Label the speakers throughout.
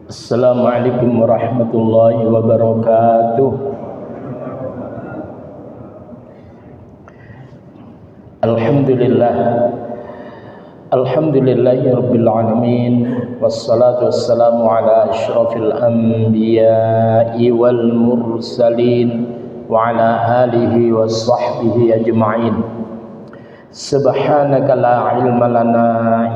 Speaker 1: Assalamualaikum warahmatullahi wabarakatuh. Alhamdulillah, alhamdulillahi rabbil alamin, wassalatu wassalamu ala asyrafil anbiya'i wal mursalin wa ala alihi wa sahbihi ajma'in. Subhanaka la ilma lana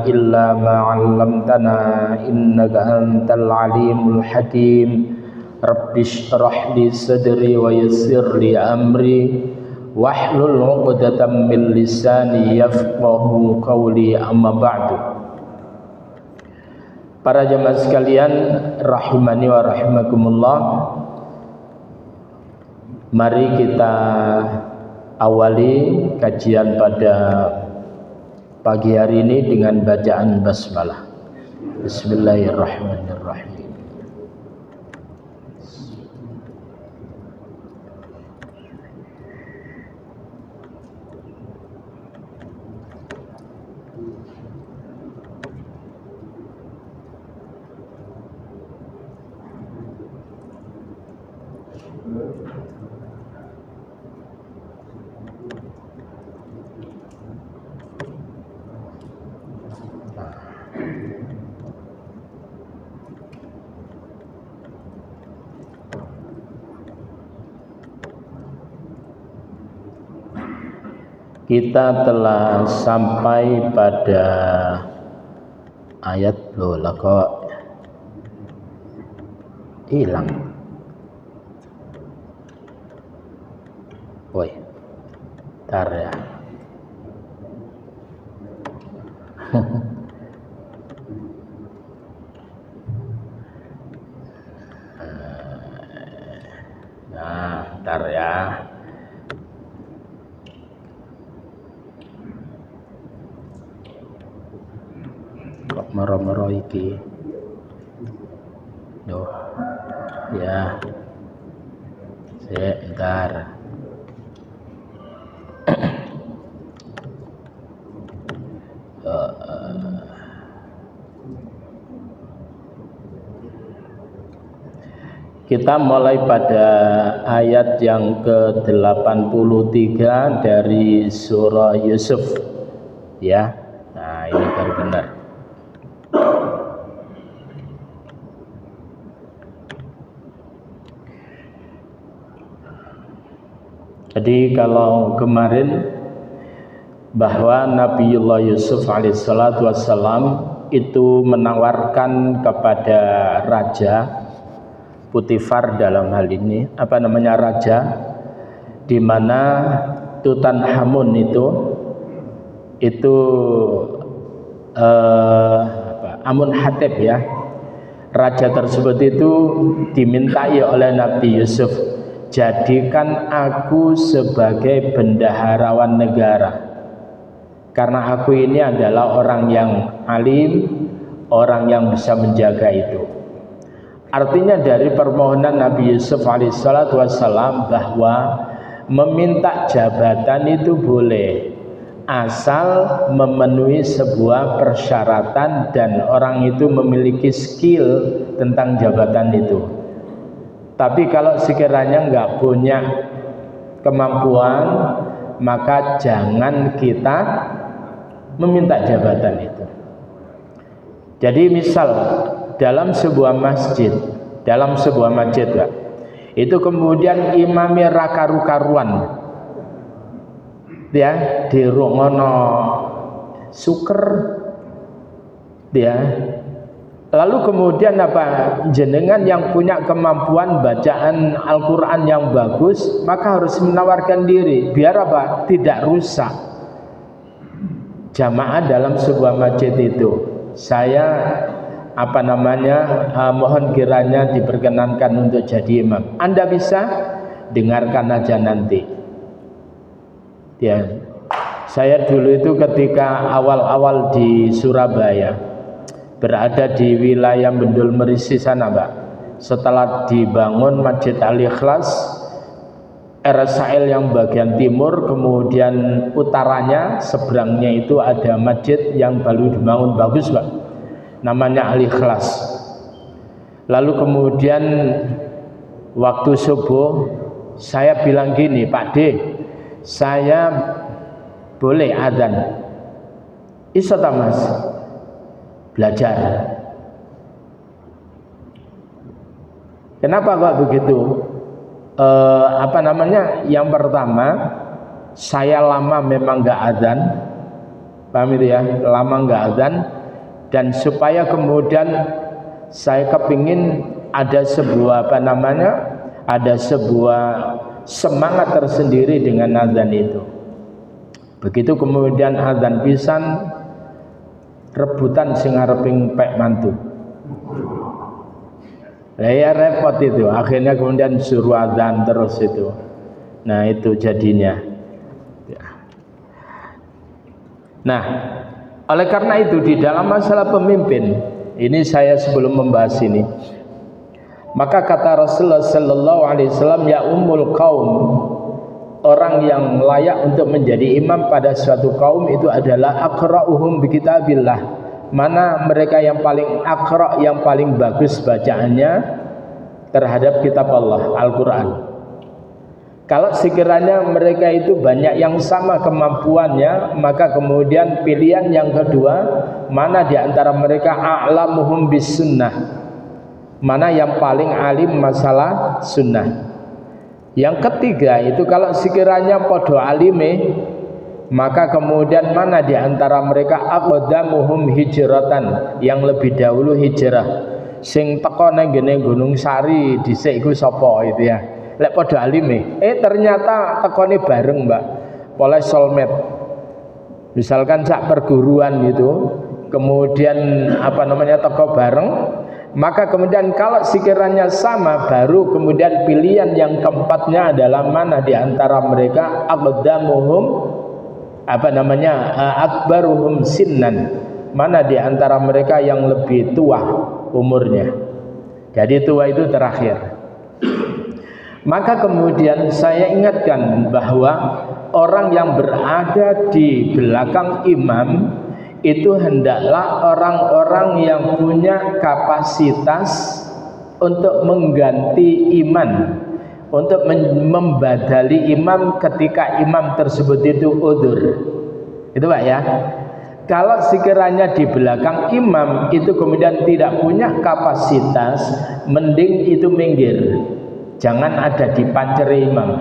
Speaker 1: illa ma 'allamtana innaka antal alimul hakim. Rabbi shrah li sadri wa yassir li amri wahlul 'uqdatam min lisani yafqahu qawli, amma ba'du. Para jamaah sekalian rahimani wa rahimakumullah, mari kita awali kajian pada pagi hari ini dengan bacaan basmalah. Bismillahirrahmanirrahim. Kita telah sampai pada ayat lah kok hilang. Woi, tar ya. Nah, tar ya. Kok mero-mero iki. Duh. Ya. Sebentar. Kita mulai pada ayat yang ke-83 dari surah Yusuf. Ya. Nah, ini baru benar. Jadi kalau kemarin bahwa Nabiullah Yusuf alaihissalatu wassalam itu menawarkan kepada Raja Potifar, dalam hal ini raja, di mana Tutankhamun itu Amunhatib ya, raja tersebut itu dimintai oleh Nabi Yusuf, jadikan aku sebagai bendaharawan negara, karena aku ini adalah orang yang alim, orang yang bisa menjaga itu. Artinya dari permohonan Nabi Yusuf alaihissalatu wassalam bahwa meminta jabatan itu boleh, asal memenuhi sebuah persyaratan dan orang itu memiliki skill tentang jabatan itu. Tapi kalau sekiranya nggak punya kemampuan, maka jangan kita meminta jabatan itu. Jadi misal dalam sebuah masjid, Pak, itu kemudian imamnya rakaru-karuan, ya, di rungono suker, ya. Lalu kemudian jenengan yang punya kemampuan bacaan Al-Quran yang bagus, maka harus menawarkan diri, biar tidak rusak jamaah dalam sebuah masjid itu. Saya mohon kiranya diperkenankan untuk jadi imam. Anda bisa dengarkan aja nanti. Ya, saya dulu itu ketika awal-awal di Surabaya, berada di wilayah Bendul Merisi sana, Pak. Setelah dibangun Masjid Al-Ikhlas, RSAL yang bagian timur, kemudian utaranya seberangnya itu ada masjid yang baru dibangun bagus, Pak, namanya Al-Ikhlas. Lalu kemudian waktu subuh saya bilang gini, Pak D, saya boleh adzan? Iso ta Mas? Belajar. Kenapa kok begitu? Yang pertama, saya lama memang nggak adzan, paham itu ya, lama nggak adzan, dan supaya kemudian saya kepingin ada sebuah ada sebuah semangat tersendiri dengan adzan itu. Begitu kemudian adzan pisan, rebutan sing areping pek mantu. Ya repot itu, akhirnya kemudian suruh adzan terus itu. Nah itu jadinya. Nah oleh karena itu di dalam masalah pemimpin ini, saya sebelum membahas ini, maka kata Rasulullah Sallallahu Alaihi Wasallam, ya ummul kaum, orang yang layak untuk menjadi imam pada suatu kaum itu adalah aqra'uhum bi kitabillah. Mana mereka yang paling aqra', yang paling bagus bacaannya terhadap kitab Allah, Al-Quran. Kalau sekiranya mereka itu banyak yang sama kemampuannya, maka kemudian pilihan yang kedua, mana di antara mereka a'lamuhum bis sunnah, mana yang paling alim masalah sunnah. Yang ketiga itu kalau sekiranya podo alime, maka kemudian mana di antara mereka aqdamuhum hijratan, yang lebih dahulu hijrah. Sing teko nang ngene Gunung Sari dhisik iku sapa itu ya. Lek podo alime, ternyata tekone bareng, Mbak. Oleh solmed. Misalkan sak perguruan gitu, kemudian teko bareng, maka kemudian kalau sekiranya sama, baru kemudian pilihan yang keempatnya adalah mana di antara mereka aqdamuhum akbaruhum sinnan, mana di antara mereka yang lebih tua umurnya. Jadi tua itu terakhir. Maka kemudian saya ingatkan bahwa orang yang berada di belakang imam itu hendaklah orang-orang yang punya kapasitas untuk mengganti imam, untuk membadali imam ketika imam tersebut itu udzur. Itu Pak ya. Kalau sekiranya di belakang imam itu kemudian tidak punya kapasitas, mending itu minggir. Jangan ada di panceri imam.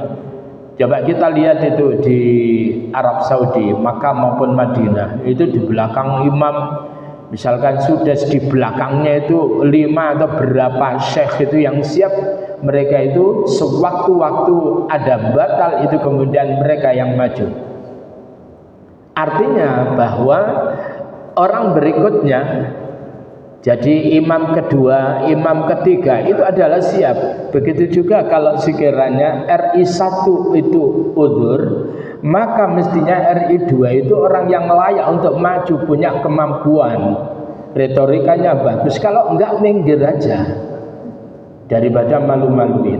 Speaker 1: Coba kita lihat itu di Arab Saudi, Makkah maupun Madinah, itu di belakang imam, misalkan sudah di belakangnya itu 5 atau berapa syekh itu yang siap, mereka itu sewaktu-waktu ada batal itu kemudian mereka yang maju. Artinya bahwa orang berikutnya, jadi imam kedua, imam ketiga itu adalah siap. Begitu juga kalau sekiranya RI 1 itu udzur, maka mestinya RI 2 itu orang yang layak untuk maju, punya kemampuan, retorikanya bagus. Kalau enggak, minggir aja daripada malu-maluin.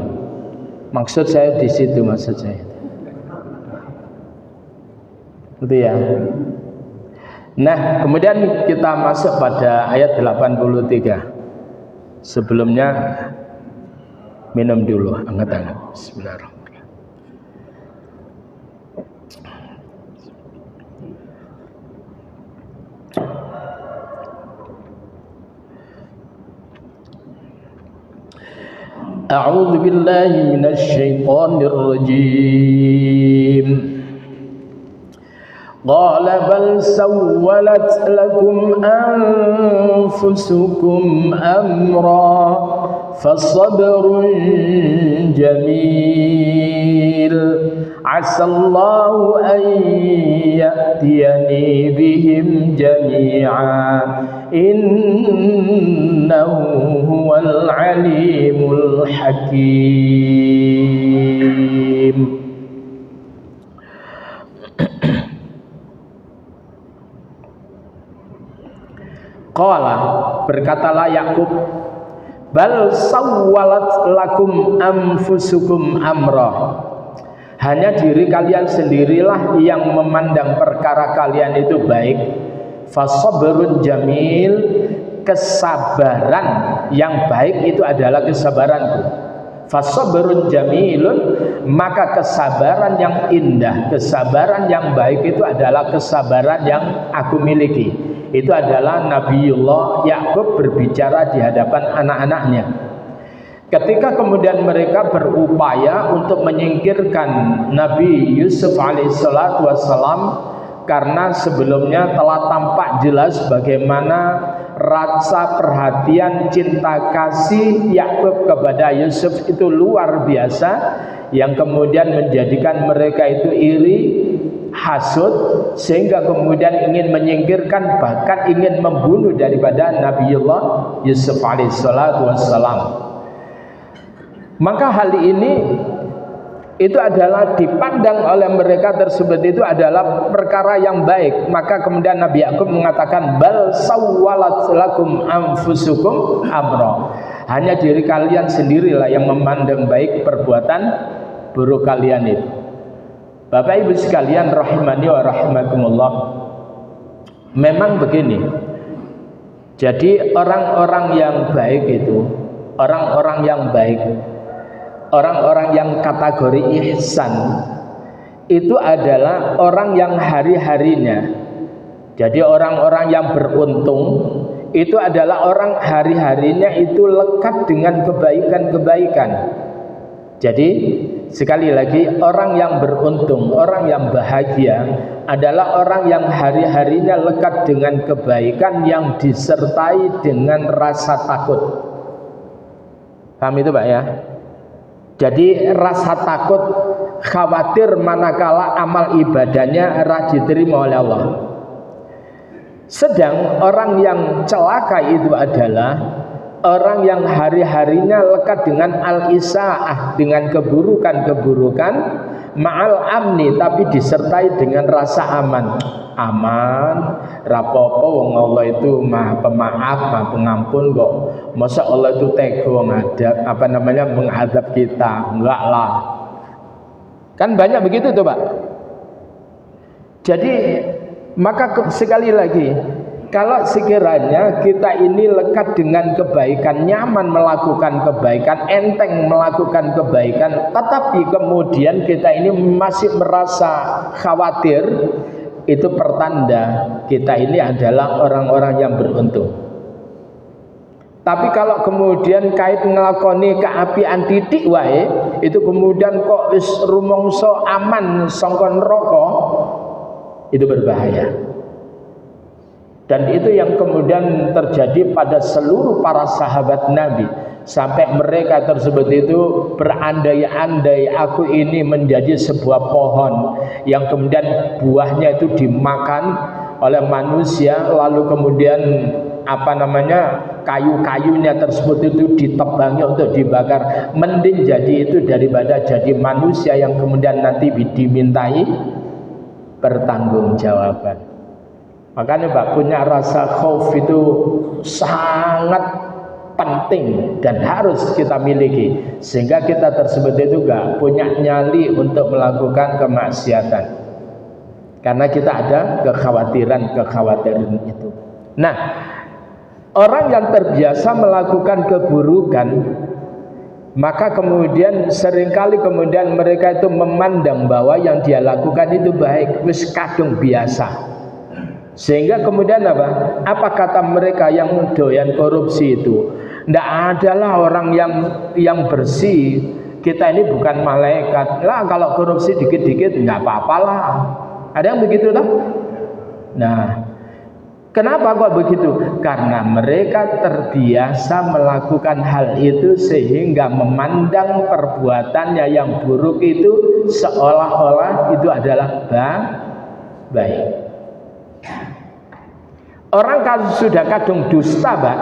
Speaker 1: Maksud saya di situ, maksud saya. Itu ya. Nah, kemudian kita masuk pada ayat 83. Sebelumnya minum dulu, angkat-angkat. Bismillahirrahmanirrahim. A'udzu billahi minasy syaithanir rajim. قال بل سولت لكم أنفسكم أمرا فصبر جميل عسى الله أن يأتيني بهم جميعا إنه هو العليم الحكيم. Qala, berkatalah Yakub, bal sawwalat lakum anfusukum amra, hanya diri kalian sendirilah yang memandang perkara kalian itu baik. Fasabrun jamil, kesabaran yang baik itu adalah kesabaranku. Fasabrun jamilun, maka kesabaran yang indah, kesabaran yang baik itu adalah kesabaran yang aku miliki. Itu adalah Nabiullah Yakub berbicara di hadapan anak-anaknya. Ketika kemudian mereka berupaya untuk menyingkirkan Nabi Yusuf alaihissalatu wassalam, karena sebelumnya telah tampak jelas bagaimana rasa perhatian cinta kasih Yakub kepada Yusuf itu luar biasa, yang kemudian menjadikan mereka itu iri, hasud, sehingga kemudian ingin menyingkirkan, bahkan ingin membunuh daripada Nabiullah Yusuf alaihissalatu wassalam. Maka hal ini itu adalah dipandang oleh mereka tersebut itu adalah perkara yang baik. Maka kemudian Nabi Yakub mengatakan, bal sawwalat lakum anfusukum amra, hanya diri kalian sendirilah yang memandang baik perbuatan buruk kalian itu. Bapak Ibu sekalian rahimani wa rahimakumullah, memang begini. Jadi orang-orang yang baik itu, orang-orang yang baik, orang-orang yang kategori ihsan itu adalah orang yang hari-harinya. Jadi orang-orang yang beruntung itu adalah orang hari-harinya itu lekat dengan kebaikan-kebaikan. Jadi sekali lagi, orang yang beruntung, orang yang bahagia adalah orang yang hari-harinya lekat dengan kebaikan yang disertai dengan rasa takut. Paham itu Pak ya? Jadi rasa takut, khawatir manakala amal ibadahnya diterima oleh Allah. Sedang orang yang celaka itu adalah orang yang hari-harinya lekat dengan al-isaah, dengan keburukan-keburukan, ma'al amni, tapi disertai dengan rasa aman. Aman, rapopo, wong Allah itu maha pemaaf, maha pengampun kok. Masa Allah itu tega menghadap kita? Enggak lah. Kan banyak begitu tuh Pak. Jadi maka sekali lagi, kalau sekiranya kita ini lekat dengan kebaikan, nyaman melakukan kebaikan, enteng melakukan kebaikan, tetapi kemudian kita ini masih merasa khawatir, itu pertanda kita ini adalah orang-orang yang beruntung. Tapi kalau kemudian kait ngelakoni keapian titik wae, itu kemudian kok wis rumangsa aman sangka neraka, itu berbahaya. Dan itu yang kemudian terjadi pada seluruh para sahabat Nabi, sampai mereka tersebut itu berandai-andai aku ini menjadi sebuah pohon yang kemudian buahnya itu dimakan oleh manusia, lalu kemudian kayu-kayunya tersebut itu ditebangi untuk dibakar, mending jadi itu daripada jadi manusia yang kemudian nanti dimintai pertanggungjawaban. Makanya Pak, punya rasa khauf itu sangat penting dan harus kita miliki, sehingga kita tersebut itu gak punya nyali untuk melakukan kemaksiatan, karena kita ada kekhawatiran itu. Nah, orang yang terbiasa melakukan keburukan, maka kemudian seringkali kemudian mereka itu memandang bahwa yang dia lakukan itu baik, wis kadung biasa. Sehingga kemudian apa kata mereka yang doyan korupsi itu? Ndak adalah orang yang bersih. Kita ini bukan malaikat. Lah kalau korupsi dikit-dikit nggak apa-apalah. Ada yang begitu toh? Nah, kenapa kok begitu? Karena mereka terbiasa melakukan hal itu, sehingga memandang perbuatannya yang buruk itu seolah-olah itu adalah baik. Orang kalau sudah kadung dusta, Pak,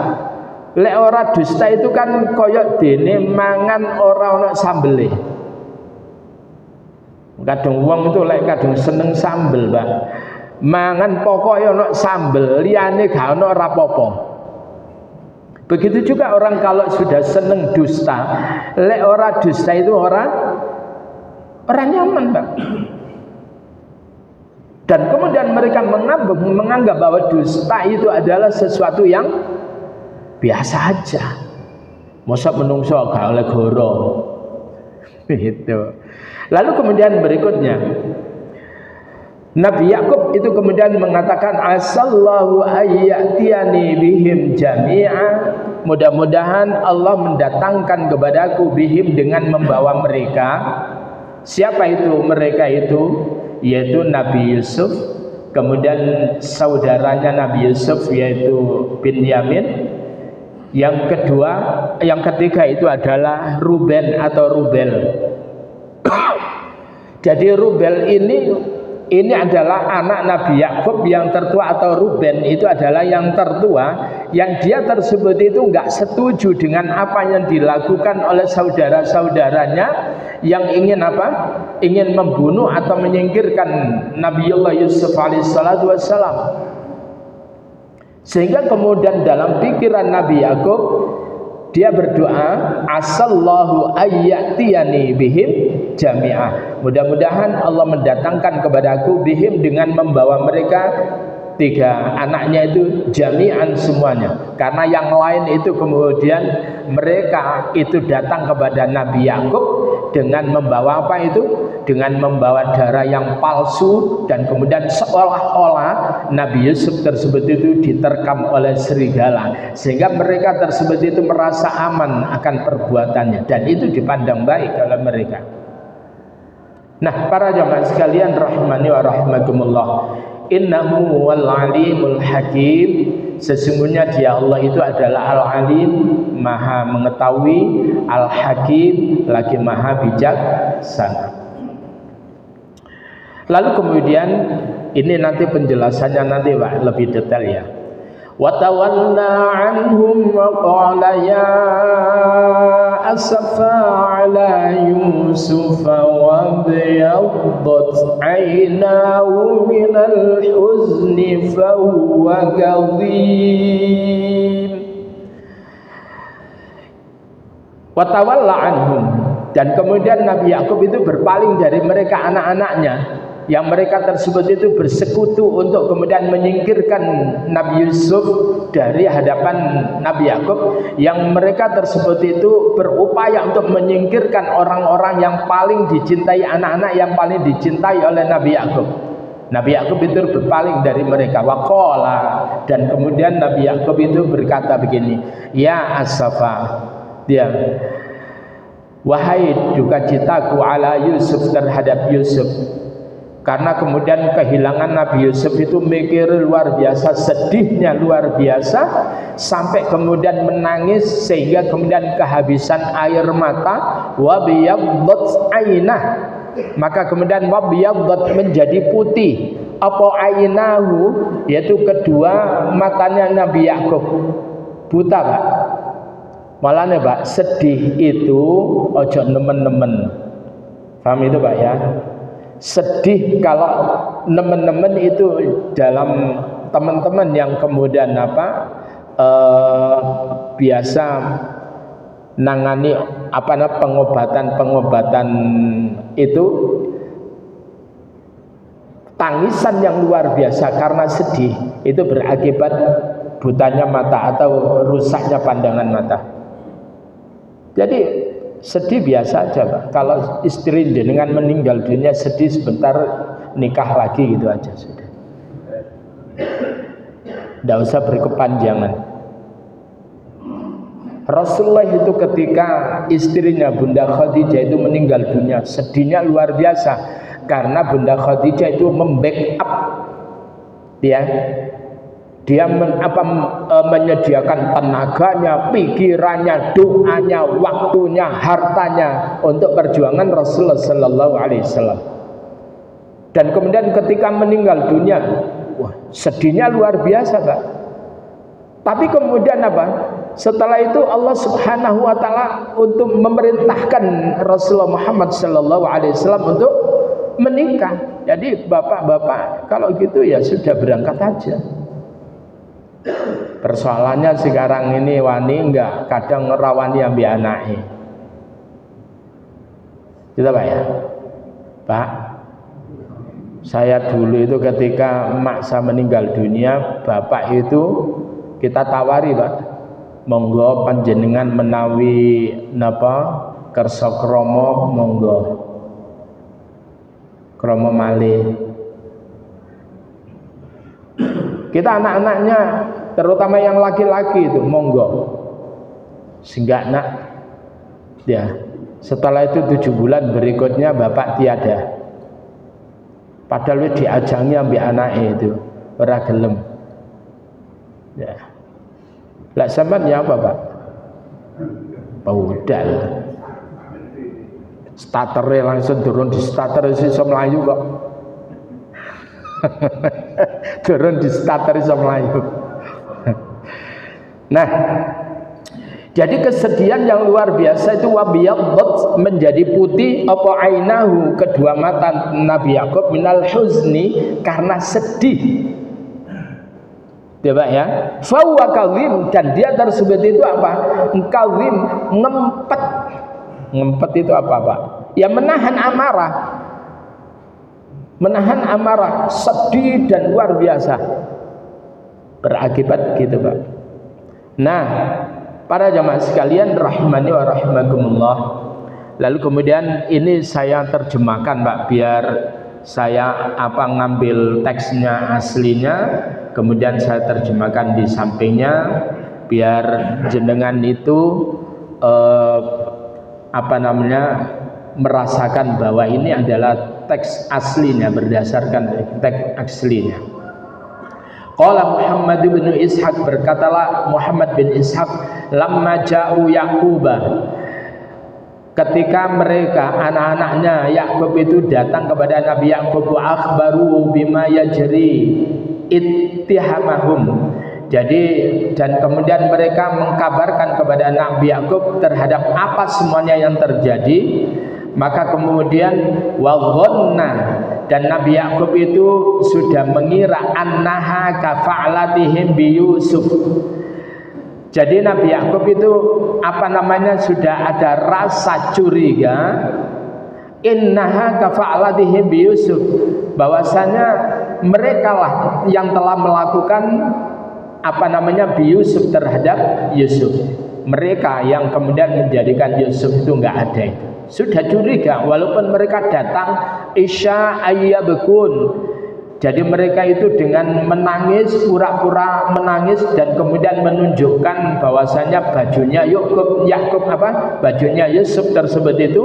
Speaker 1: lek ora dusta itu kan koyok dene mangan ora ono sambele. Kadung wong itu lek kadung seneng sambel, Pak, mangan pokoknya ono sambel, liyane gak ono rapopo. Begitu juga orang kalau sudah seneng dusta, lek ora dusta itu orang nyaman, Pak. Dan kemudian mereka menganggap bahwa dusta itu adalah sesuatu yang biasa aja. Masa menungso gak oleh goro. Gitu. Lalu kemudian berikutnya Nabi Yakub itu kemudian mengatakan asallahu ayyatiyani bihim jami'a, mudah-mudahan Allah mendatangkan kepadaku bihim dengan membawa mereka. Siapa itu mereka itu? Yaitu Nabi Yusuf, kemudian saudaranya Nabi Yusuf yaitu Binyamin. Yang kedua, yang ketiga itu adalah Ruben atau Rubel. Jadi Rubel ini adalah anak Nabi Yakub yang tertua, atau Ruben itu adalah yang tertua, yang dia tersebut itu enggak setuju dengan apa yang dilakukan oleh saudara-saudaranya yang ingin apa? Ingin membunuh atau menyingkirkan Nabiullah Yusuf alaihissalatu wassalam. Sehingga kemudian dalam pikiran Nabi Yakub dia berdoa, asallahu ayyatiyani bihim jami'ah, mudah-mudahan Allah mendatangkan kepadaku bihim dengan membawa mereka, tiga anaknya itu jami'an semuanya. Karena yang lain itu kemudian mereka itu datang kepada Nabi Yakub dengan membawa apa itu? Dengan membawa darah yang palsu, dan kemudian seolah-olah Nabi Yusuf tersebut itu diterkam oleh serigala, sehingga mereka tersebut itu merasa aman akan perbuatannya, dan itu dipandang baik oleh mereka. Nah, para jamaah sekalian rahimani wa rahimakumullah, innahu wal alimul hakim, sesungguhnya dia Allah itu adalah al-alim, maha mengetahui, al-hakim, lagi maha bijaksana. Lalu kemudian ini nanti penjelasannya nanti Pak lebih detail ya. Wa tawalla anhum wa qala ya asafa ala Yusuf wa biyaddat aynahu min al-huzni fa huwa kadhim. Wa tawalla anhum, dan kemudian Nabi Yakub itu berpaling dari mereka anak-anaknya yang mereka tersebut itu bersekutu untuk kemudian menyingkirkan Nabi Yusuf dari hadapan Nabi Yakub, yang mereka tersebut itu berupaya untuk menyingkirkan orang-orang yang paling dicintai, anak-anak yang paling dicintai oleh Nabi Yakub. Nabi Yakub itu berpaling dari mereka. Waqala, dan kemudian Nabi Yakub itu berkata begini, ya asafa, dia, wahai duka citaku ala Yusuf, terhadap Yusuf. Karena kemudian kehilangan Nabi Yusuf itu mikir luar biasa, sedihnya luar biasa, sampai kemudian menangis sehingga kemudian kehabisan air mata. Wa biyaddat ainah, maka kemudian wa biyaddat menjadi putih apa ainahu, yaitu kedua matanya Nabi Yakub. Buta Pak. Malahnya Pak, sedih itu ojo nemen-nemen. Paham itu Pak ya? Sedih kalau nemen-nemen itu dalam teman-teman yang kemudian apa biasa nangani apa pengobatan itu, tangisan yang luar biasa karena sedih itu berakibat butanya mata atau rusaknya pandangan mata. Jadi sedih biasa aja Pak. Kalau istri dengan meninggal dunia sedih sebentar, nikah lagi gitu aja sudah. Tidak usah berkepanjangan. Rasulullah itu ketika istrinya Bunda Khadijah itu meninggal dunia, sedihnya luar biasa karena Bunda Khadijah itu membackup dia menyediakan tenaganya, pikirannya, doanya, waktunya, hartanya untuk perjuangan Rasulullah Sallallahu Alaihi Wasallam. Dan kemudian ketika meninggal dunia, wah, sedihnya luar biasa Pak. Tapi kemudian apa? Setelah itu Allah Subhanahu Wa Taala untuk memerintahkan Rasulullah Muhammad Sallallahu Alaihi Wasallam untuk menikah. Jadi bapak-bapak kalau gitu ya sudah berangkat aja. Persoalannya sekarang ini wani enggak, kadang ngerawani ambil anaknya. Gitu Pak ya. Pak, saya dulu itu ketika emak saya meninggal dunia, bapak itu kita tawari Pak, monggo panjenengan menawi napa kersa krama monggo krama malih. Kita anak-anaknya terutama yang laki-laki itu monggo sehingga anak ya setelah itu 7 bulan berikutnya bapak tiada, padahal diajangi ambil anaknya itu ora gelem ya. Lah sampean ya apa Pak? Budal starternya langsung turun di starter iso mlayu kok. Turun di starter iso mlayu. Nah, jadi kesedihan yang luar biasa itu wabiyaddat menjadi putih apa ainahu kedua mata Nabi Yakub minal huzni karena sedih. Ya Pak ya. Fa huwa kadhim dan dia tersebut itu apa? Kadhim ngempet. Ngempet itu apa Pak? Ya menahan amarah. Menahan amarah, sedih dan luar biasa. Berakibat gitu Pak. Nah, para jamaah sekalian rahimani wa rahimakumullah. Lalu kemudian ini saya terjemahkan Pak biar saya ngambil teksnya aslinya, kemudian saya terjemahkan di sampingnya biar jenengan itu merasakan bahwa ini adalah teks aslinya berdasarkan teks aslinya. Qala Muhammad bin Ishaq, berkatalah Muhammad bin Ishaq, lamma ja'u Yaquba, ketika mereka anak-anaknya Yakub itu datang kepada Nabi Yakub, wa akhbaru bima yajri ittihamahum. Jadi dan kemudian mereka mengkabarkan kepada Nabi Yakub terhadap apa semuanya yang terjadi. Maka kemudian wa dhanna, dan Nabi Yakub itu sudah mengira annaha kafa'latihim bi Yusuf. Jadi Nabi Yakub itu sudah ada rasa curiga innaha kafa'latihim bi Yusuf, bahwasanya mereka lah yang telah melakukan bi Yusuf terhadap Yusuf. Mereka yang kemudian menjadikan Yusuf itu enggak ada itu. Sudah curiga walaupun mereka datang isya ayyabkun. Jadi mereka itu dengan menangis, pura-pura menangis dan kemudian menunjukkan bahwasanya bajunya bajunya Yusuf tersebut itu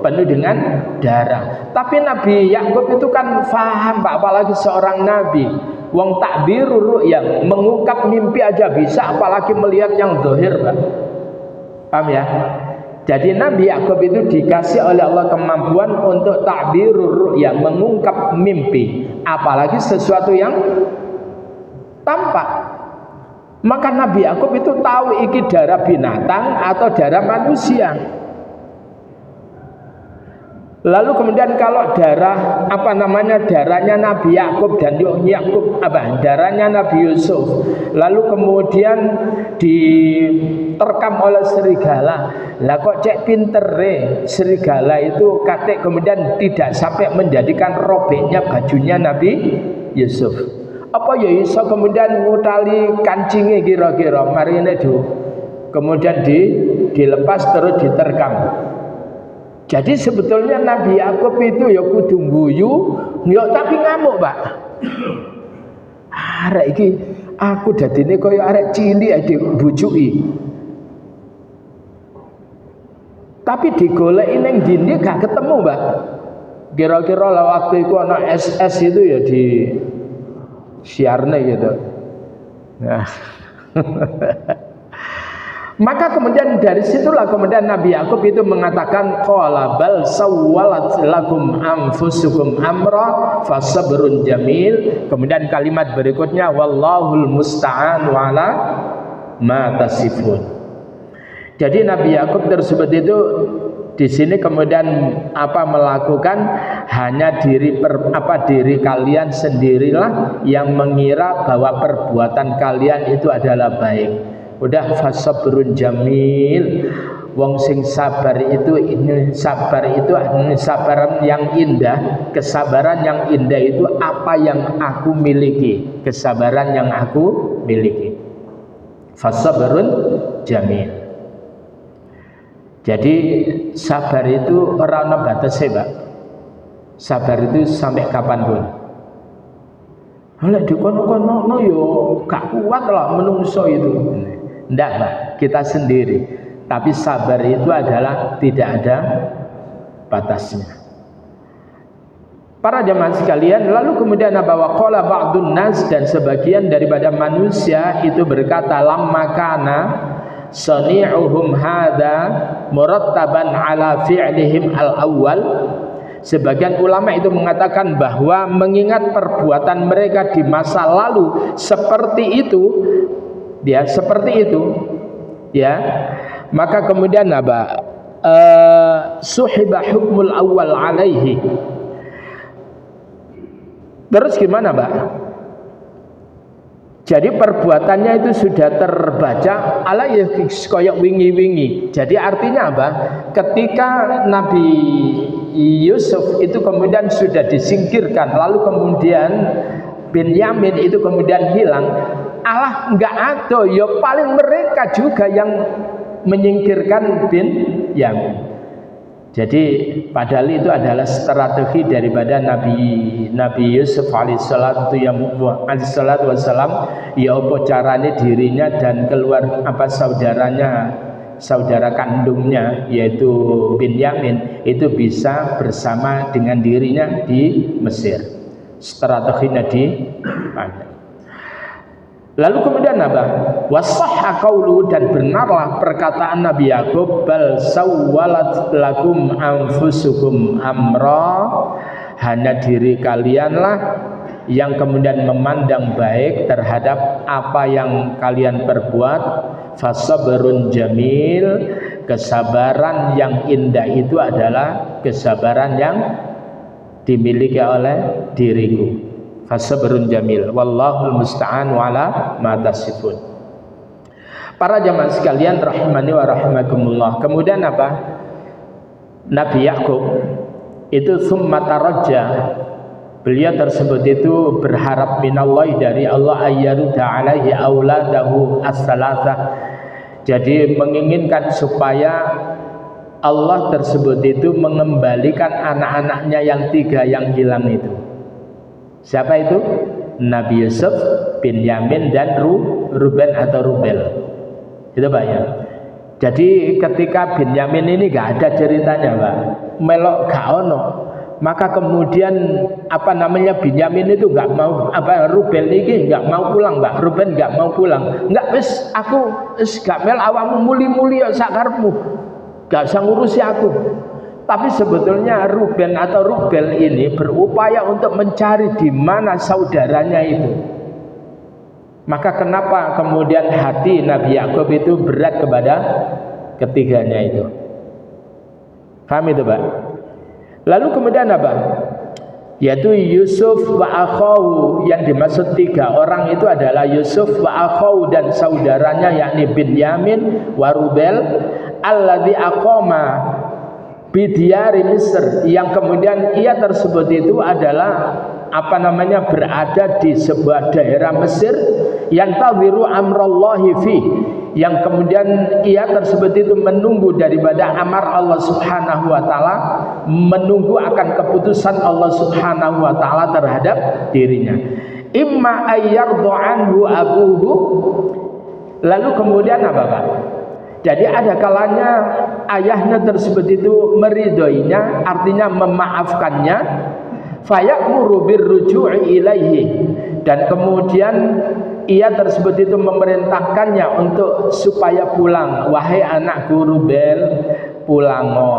Speaker 1: penuh dengan darah. Tapi Nabi Yakub itu kan faham Pak, apalagi seorang nabi. Wong takbirur ru'ya, mengungkap mimpi aja bisa, apalagi melihat yang zahir Pak. Paham ya? Jadi Nabi Yakub itu dikasih oleh Allah kemampuan untuk ta'birur ru'ya, mengungkap mimpi, apalagi sesuatu yang tampak. Maka Nabi Yakub itu tahu iki darah binatang atau darah manusia. Lalu kemudian kalau darahnya Nabi Yakub dan darahnya Nabi Yusuf, lalu kemudian diterkam oleh serigala. Lah kok cek pintere serigala itu katik kemudian tidak sampai menjadikan robeknya bajunya Nabi Yusuf. Apa ya iso kemudian ngutali kancingnya kira-kira marine itu kemudian dilepas terus diterkam. Jadi sebetulnya Nabi Yakub itu ya kudu guyu, ya tapi ngamuk, Pak. Arek iki aku dadine kaya arek cilik ae dibujuki. Tapi digoleki ning ndi gak ketemu, Pak. Kira-kira lah waktu itu ana SS itu ya di siarne gitu. Nah. Maka kemudian dari situlah kemudian Nabi Yakub itu mengatakan qala bal sawwalat lakum anfusukum amra fasabrun jamil. Kemudian kalimat berikutnya wallahul musta'an ala ma tasifun. Jadi Nabi Yakub tersebut itu di sini kemudian melakukan hanya diri kalian sendirilah yang mengira bahwa perbuatan kalian itu adalah baik. Udah fasabrun jamil, wong sing sabar itu sabaran yang indah. Kesabaran yang indah itu apa yang aku miliki, kesabaran yang aku miliki. fasabrun jamil. Jadi sabar itu ora ana batase, Pak. Sabar itu sampai kapanpun. Oleh dikono-kono yo gak kuat lah menungso itu. Ndak, Pak, kita sendiri. Tapi sabar itu adalah tidak ada batasnya. Para jemaah sekalian, lalu kemudian bahwa qala ba'dun nas, dan sebagian daripada manusia itu berkata, lamma kana sani'uhum hadza murattaban ala fi'lihim al-awwal. Sebagian ulama itu mengatakan bahwa mengingat perbuatan mereka di masa lalu seperti itu, maka kemudian suhiba hukmul awal alaihi. Terus gimana, Pak? Jadi perbuatannya itu sudah terbaca ala ya koyok wingi-wingi. Jadi artinya apa? Ketika Nabi Yusuf itu kemudian sudah disingkirkan, lalu kemudian Binyamin itu kemudian hilang, Allah enggak ada, ya paling mereka juga yang menyingkirkan Binyamin. Jadi padahal itu adalah strategi daripada Nabi Yusuf alaihissalam, ya apa caranya dirinya dan saudara kandungnya yaitu Binyamin itu bisa bersama dengan dirinya di Mesir. Strateginya lalu kemudian wasahha qaulu, dan benarlah perkataan Nabi Yakub, bal sawwalat lakum anfusukum amra, hanya diri kalianlah yang kemudian memandang baik terhadap apa yang kalian perbuat. Fasabrun jamil, kesabaran yang indah itu adalah kesabaran yang dimiliki oleh diriku. Fasabrun jamil, wallahul musta'an wala ma tasifun. Para jamaah sekalian rahimani wa rahimakumullah. Kemudian Nabi Yakub itu summa tarajja, beliau tersebut itu berharap minallahi, dari Allah, ayyaruda alaihi auladahu as-salasah. Jadi menginginkan supaya Allah tersebut itu mengembalikan anak-anaknya yang 3 yang hilang itu. Siapa itu? Nabi Yusuf, Binyamin, dan Ruben atau Rubel. Itu Pak ya. Jadi ketika Binyamin ini gak ada ceritanya, Pak, melok gak ono, maka kemudian Binyamin itu gak mau, Rubel ini gak mau pulang, Pak. Ruben gak mau pulang. Enggak, aku gak mel awakmu muli-muli ya sakarepmu, gak usah ngurusi aku. Tapi sebetulnya Ruben atau Rubel ini berupaya untuk mencari di mana saudaranya itu. Maka kenapa kemudian hati Nabi Yakub itu berat kepada ketiganya itu? Paham itu, Pak? Lalu kemudian yaitu Yusuf wa akhahu, yang dimaksud 3 orang itu adalah Yusuf wa akhahu dan saudaranya, yakni Binyamin wa Rubel, alladzi aqama bidiyari Misr, yang kemudian ia tersebut itu adalah berada di sebuah daerah Mesir, yang tawiru amrallahi fi, yang kemudian ia tersebut itu menunggu daripada amar Allah Subhanahu wa taala, menunggu akan keputusan Allah Subhanahu wa taala terhadap dirinya. Imma ayyardu anhu abuhu, lalu kemudian Pak? Jadi ada kalanya ayahnya tersebut itu meridhoinya, artinya memaafkannya, fayamuru birruju'i ilaihi, dan kemudian ia tersebut itu memerintahkannya untuk supaya pulang. Wahai anakku Rubel, pulango.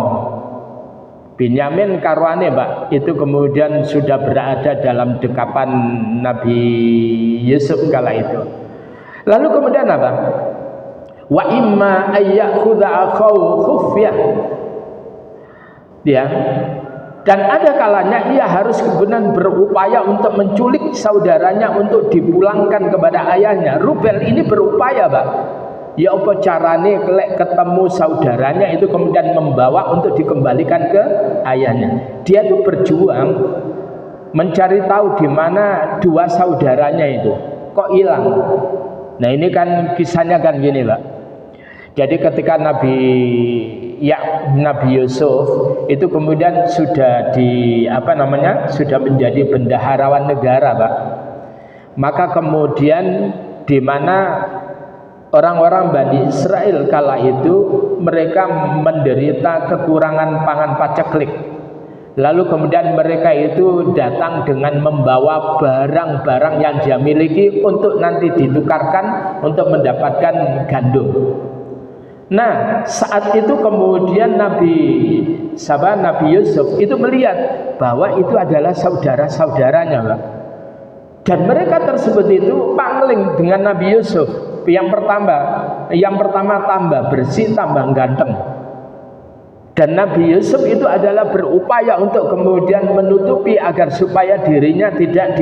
Speaker 1: Binyamin karwane, Pak, itu kemudian sudah berada dalam dekapan Nabi Yusuf kala itu. Lalu kemudian wa imma ayyakhudha akhahu khufyah, dan ada kalanya ia harus kemudian berupaya untuk menculik saudaranya untuk dipulangkan kepada ayahnya. Rubel ini berupaya, Pak, ya apa carane ketemu saudaranya itu kemudian membawa untuk dikembalikan ke ayahnya. Dia itu berjuang mencari tahu di mana 2 saudaranya itu kok hilang. Nah ini kan kisahnya kan gini Pak. Jadi ketika Nabi Yusuf itu kemudian sudah sudah menjadi bendaharawan negara Pak. Maka kemudian di mana orang-orang Bani Israel kala itu mereka menderita kekurangan pangan paceklik. Lalu kemudian mereka itu datang dengan membawa barang-barang yang dia miliki untuk nanti ditukarkan untuk mendapatkan gandum. Nah, saat itu kemudian Nabi Yusuf itu melihat bahwa itu adalah saudara-saudaranya, Pak. Dan mereka tersebut itu pangling dengan Nabi Yusuf. Yang pertama tambah bersih, tambah ganteng. Dan Nabi Yusuf itu adalah berupaya untuk kemudian menutupi agar supaya dirinya tidak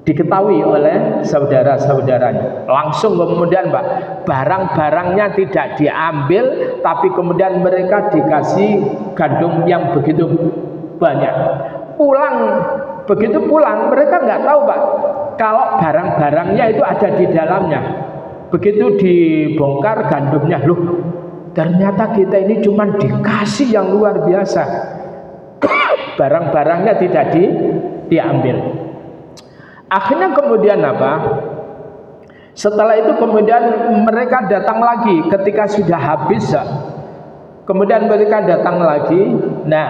Speaker 1: diketahui oleh saudara-saudaranya. Langsung kemudian Pak, barang-barangnya tidak diambil, tapi kemudian mereka dikasih gandum yang begitu banyak. Begitu pulang mereka nggak tahu Pak, kalau barang-barangnya itu ada di dalamnya. Begitu dibongkar gandumnya, loh ternyata kita ini cuma dikasih yang luar biasa. Barang-barangnya tidak diambil. Akhirnya kemudian apa? Setelah itu kemudian mereka datang lagi ketika sudah habis. Kemudian mereka datang lagi. Nah,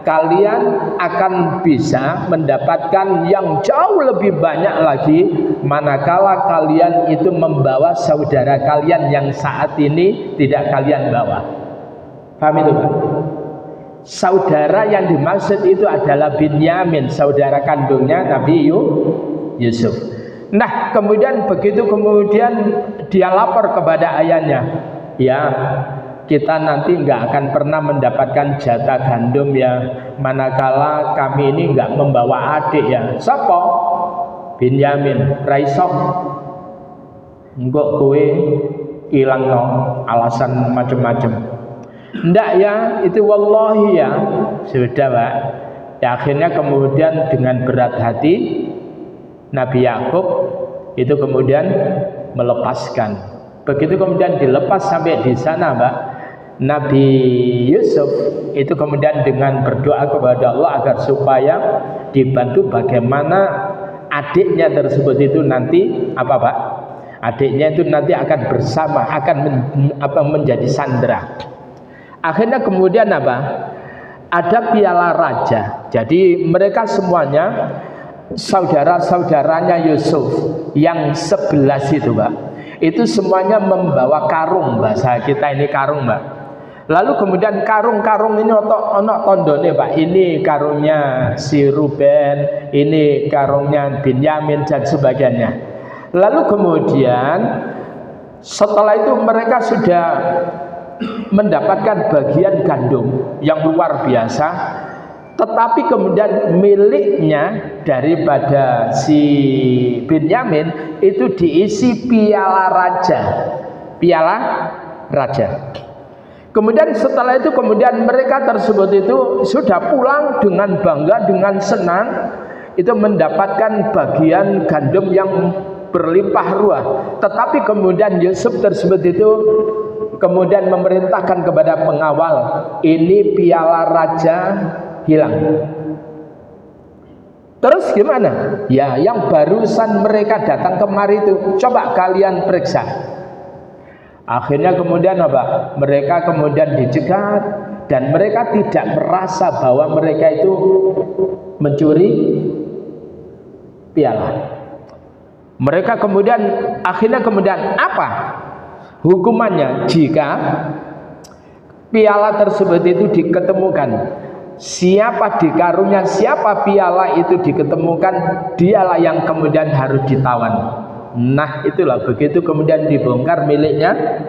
Speaker 1: kalian akan bisa mendapatkan yang jauh lebih banyak lagi manakala kalian itu membawa saudara kalian yang saat ini tidak kalian bawa. Paham itu Pak? Saudara yang dimaksud itu adalah Binyamin, saudara kandungnya Nabi Yusuf. Nah, kemudian dia lapor kepada ayahnya, ya kita nanti nggak akan pernah mendapatkan jatah gandum ya, manakala kami ini nggak membawa adik ya. Siapa? Binyamin. Raisok enggak kowe ilang no alasan macam-macam. Ndak ya, itu wallahi ya. Sudah Pak. Ya, akhirnya kemudian dengan berat hati Nabi Yakub itu kemudian melepaskan. Begitu kemudian dilepas sampai di sana Pak, Nabi Yusuf itu kemudian dengan berdoa kepada Allah agar supaya dibantu bagaimana adiknya tersebut itu nanti Pak? Adiknya itu nanti akan bersama, menjadi sandera. Akhirnya kemudian ada piala raja. Jadi mereka semuanya saudara-saudaranya Yusuf yang 11 itu Pak, itu semuanya membawa karung, bahasa kita ini karung Pak. Lalu kemudian karung-karung ini ono tondone Pak. Ini karungnya si Ruben, ini karungnya Binyamin dan sebagainya. Lalu kemudian setelah itu mereka sudah mendapatkan bagian gandum yang luar biasa, tetapi kemudian miliknya daripada si Binyamin itu diisi piala raja. Kemudian setelah itu kemudian mereka tersebut itu sudah pulang dengan bangga, dengan senang, itu mendapatkan bagian gandum yang berlimpah ruah. Tetapi kemudian Yusuf tersebut itu kemudian memerintahkan kepada pengawal, ini piala raja hilang. Terus gimana? Ya, yang barusan mereka datang kemari itu coba kalian periksa. Akhirnya kemudian mereka kemudian dicegat dan mereka tidak merasa bahwa mereka itu mencuri piala. Mereka kemudian akhirnya apa hukumannya jika piala tersebut itu diketemukan? Siapa di karungnya, siapa piala itu diketemukan, dialah yang kemudian harus ditawan. Nah itulah, begitu kemudian dibongkar miliknya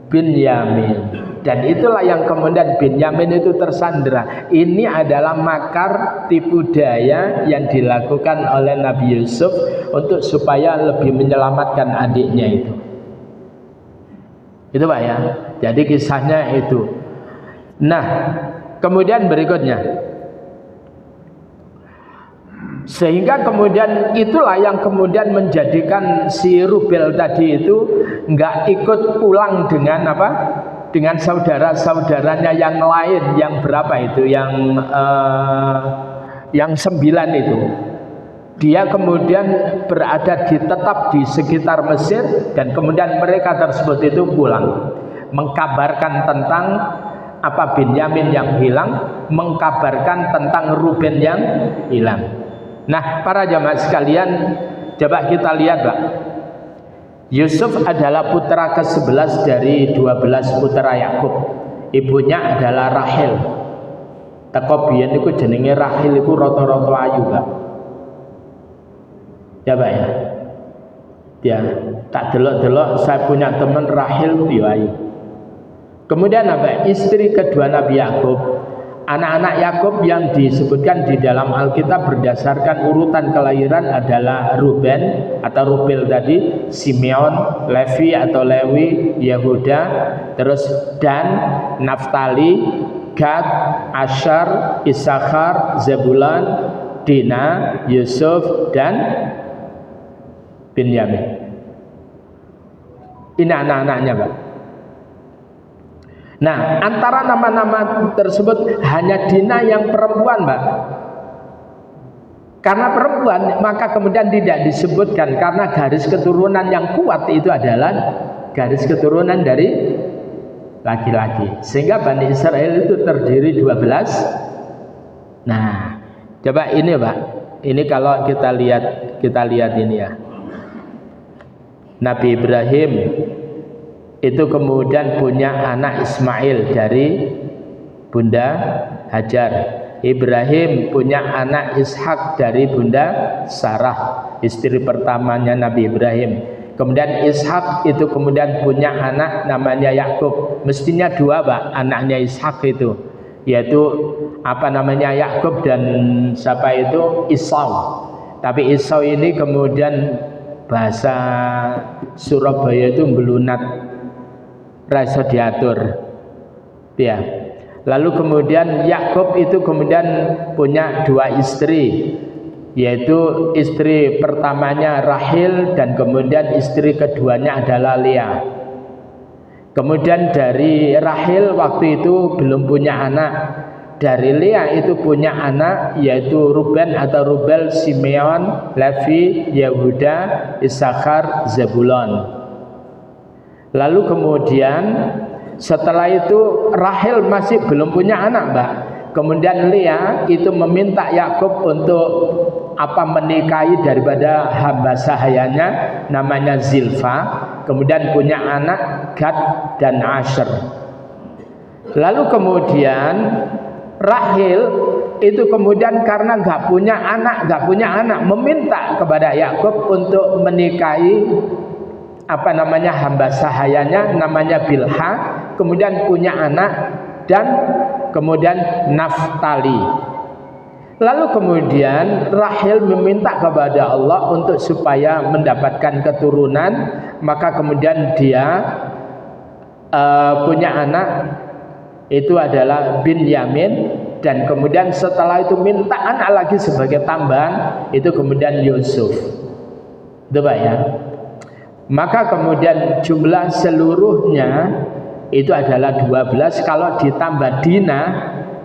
Speaker 1: Binyamin, dan itulah yang kemudian Binyamin itu tersandera. Ini adalah makar tipu daya yang dilakukan oleh Nabi Yusuf untuk supaya lebih menyelamatkan adiknya itu Pak ya. Jadi kisahnya itu. Nah kemudian berikutnya, Sehingga kemudian itulah yang kemudian menjadikan si Rubel tadi itu nggak ikut pulang dengan apa? Dengan saudara-saudaranya yang lain, yang berapa itu? Yang 9 itu. Dia kemudian tetap di sekitar Mesir, dan kemudian mereka tersebut itu pulang mengkabarkan tentang apa Binyamin yang hilang, mengkabarkan tentang Ruben yang hilang. Nah, para jamaah sekalian, coba kita lihat, Pak. Yusuf adalah putra ke-11 dari 12 putra Yakub. Ibunya adalah Rahel. Teko biyen niku jenenge Rahel iku rata-rata ayu, Pak. Ya, Pak ya. Ya, tak delok-delok saya punya teman Rahel yo ayu. Kemudian apa? Istri kedua Nabi Yakub. Anak-anak Yakub yang disebutkan di dalam Alkitab berdasarkan urutan kelahiran adalah Ruben atau Rubel tadi, Simeon, Levi atau Lewi, Yehuda, terus Dan, Naftali, Gad, Asyar, Issakhar, Zebulon, Dina, Yusuf, dan Binyamin. Ini anak-anaknya, Pak. Nah, antara nama-nama tersebut hanya Dina yang perempuan, Mbak. Karena perempuan, maka kemudian tidak disebutkan, karena garis keturunan yang kuat itu adalah garis keturunan dari laki-laki. Sehingga Bani Israel itu terdiri 12. Nah, coba ini, Pak. Ini kalau kita lihat ini ya. Nabi Ibrahim itu kemudian punya anak Ismail dari Bunda Hajar. Ibrahim punya anak Ishak dari Bunda Sarah, istri pertamanya Nabi Ibrahim. Kemudian Ishak itu kemudian punya anak namanya Yakub. Mestinya 2, Pak, anaknya Ishak itu, yaitu apa namanya, Yakub dan siapa itu, Esau. Tapi Esau ini kemudian bahasa Surabaya itu belunat, rasa diatur, ya. Lalu kemudian Yakub itu kemudian punya 2 istri, yaitu istri pertamanya Rahel dan kemudian istri keduanya adalah Lea. Kemudian dari Rahel waktu itu belum punya anak. Dari Lea itu punya anak, yaitu Ruben atau Rubel, Simeon, Levi, Yehuda, Issakhar, Zebulon. Lalu kemudian setelah itu Rahel masih belum punya anak, Mbak. Kemudian Lea itu meminta Yakub untuk menikahi daripada hamba sahayanya namanya Zilfa. Kemudian punya anak Gad dan Asher. Lalu kemudian Rahel itu kemudian karena nggak punya anak meminta kepada Yakub untuk menikahi hamba sahayanya namanya Bilha, kemudian punya anak dan kemudian Naftali. Lalu kemudian Rahel meminta kepada Allah untuk supaya mendapatkan keturunan, maka kemudian dia punya anak itu adalah Binyamin, dan kemudian setelah itu minta anak lagi sebagai tambahan, itu kemudian Yusuf. Itu, Pak ya. Maka kemudian jumlah seluruhnya itu adalah 12. Kalau ditambah Dina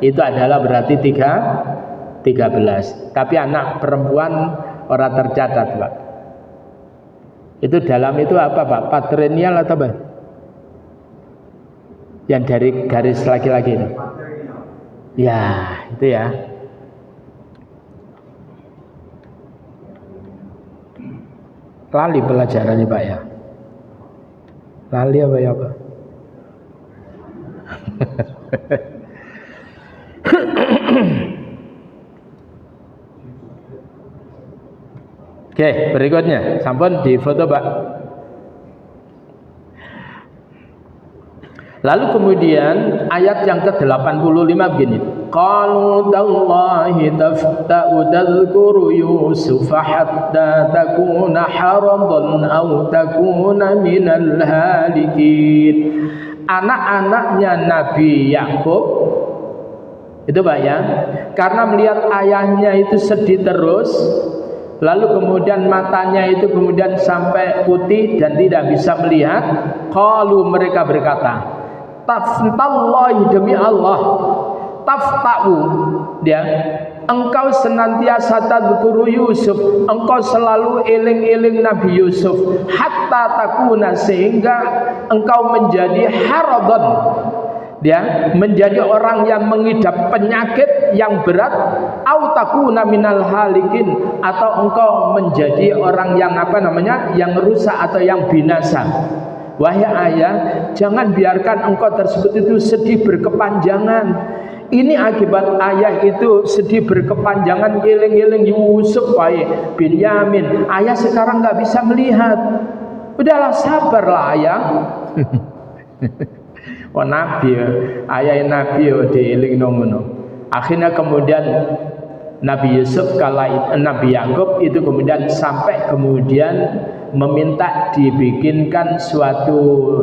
Speaker 1: itu adalah berarti 13. Tapi anak perempuan orang tercatat, Pak. Itu dalam itu apa, Pak? Patrinial atau apa? Yang dari garis laki-laki itu. Ya, itu ya. Lali pelajarannya, Pak ya. Lali apa ya, Pak? Oke, berikutnya. Sampun di foto, Pak. Lalu kemudian ayat yang ke-85 begini. Qalu tallahi tafta'u tadhkuru Yusuf hatta takuna haradan aw takuna minal halikin. Anak-anaknya Nabi Yakub Itu Pak ya. Karena melihat ayahnya itu sedih terus, lalu kemudian matanya itu kemudian sampai putih dan tidak bisa melihat. Qalu, mereka berkata, taftallahi, demi Allah, tafta'u, dia, engkau senantiasa tadzkuru Yusuf, engkau selalu eling-eling Nabi Yusuf, hatta takuna, sehingga engkau menjadi haradon, dia menjadi orang yang mengidap penyakit yang berat, au takuna minal halikin, atau engkau menjadi orang yang yang rusak atau yang binasa. Wahai ayah, jangan biarkan engkau tersebut itu sedih berkepanjangan. Ini akibat ayah itu sedih berkepanjangan, eling-eling Yusuf, Binyamin. Ayah sekarang nggak bisa melihat. Udahlah, sabarlah ayah. Oh Nabi, ayah Nabi dieling ngono. Akhirnya kemudian Nabi Yusuf, Nabi Yakub itu kemudian sampai kemudian meminta dibikinkan suatu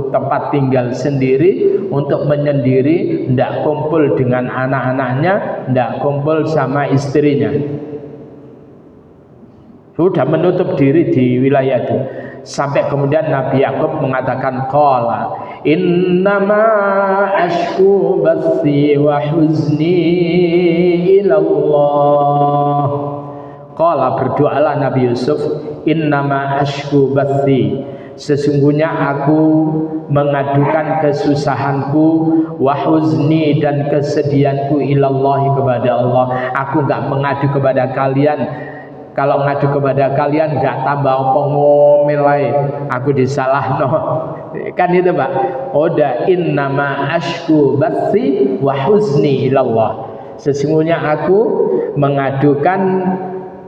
Speaker 1: tempat tinggal sendiri untuk menyendiri, tidak kumpul dengan anak-anaknya, tidak kumpul sama istrinya. Sudah menutup diri di wilayah itu. Sampai kemudian Nabi Yakub mengatakan, qala innama ashku bathi wa huzni ilallah. Qala, berdoalah Nabi Yusuf, innama ashku bathi, sesungguhnya aku mengadukan kesusahanku, wa huzni, dan kesedihanku, ilallahi, kepada Allah. Aku enggak mengadu kepada kalian. Kalau ngadu kepada kalian gak tambah apa ngomel lain, aku disalahno. Kan itu Pak. Oda innama ashku bathi wa huzni ilallah. Sesungguhnya aku mengadukan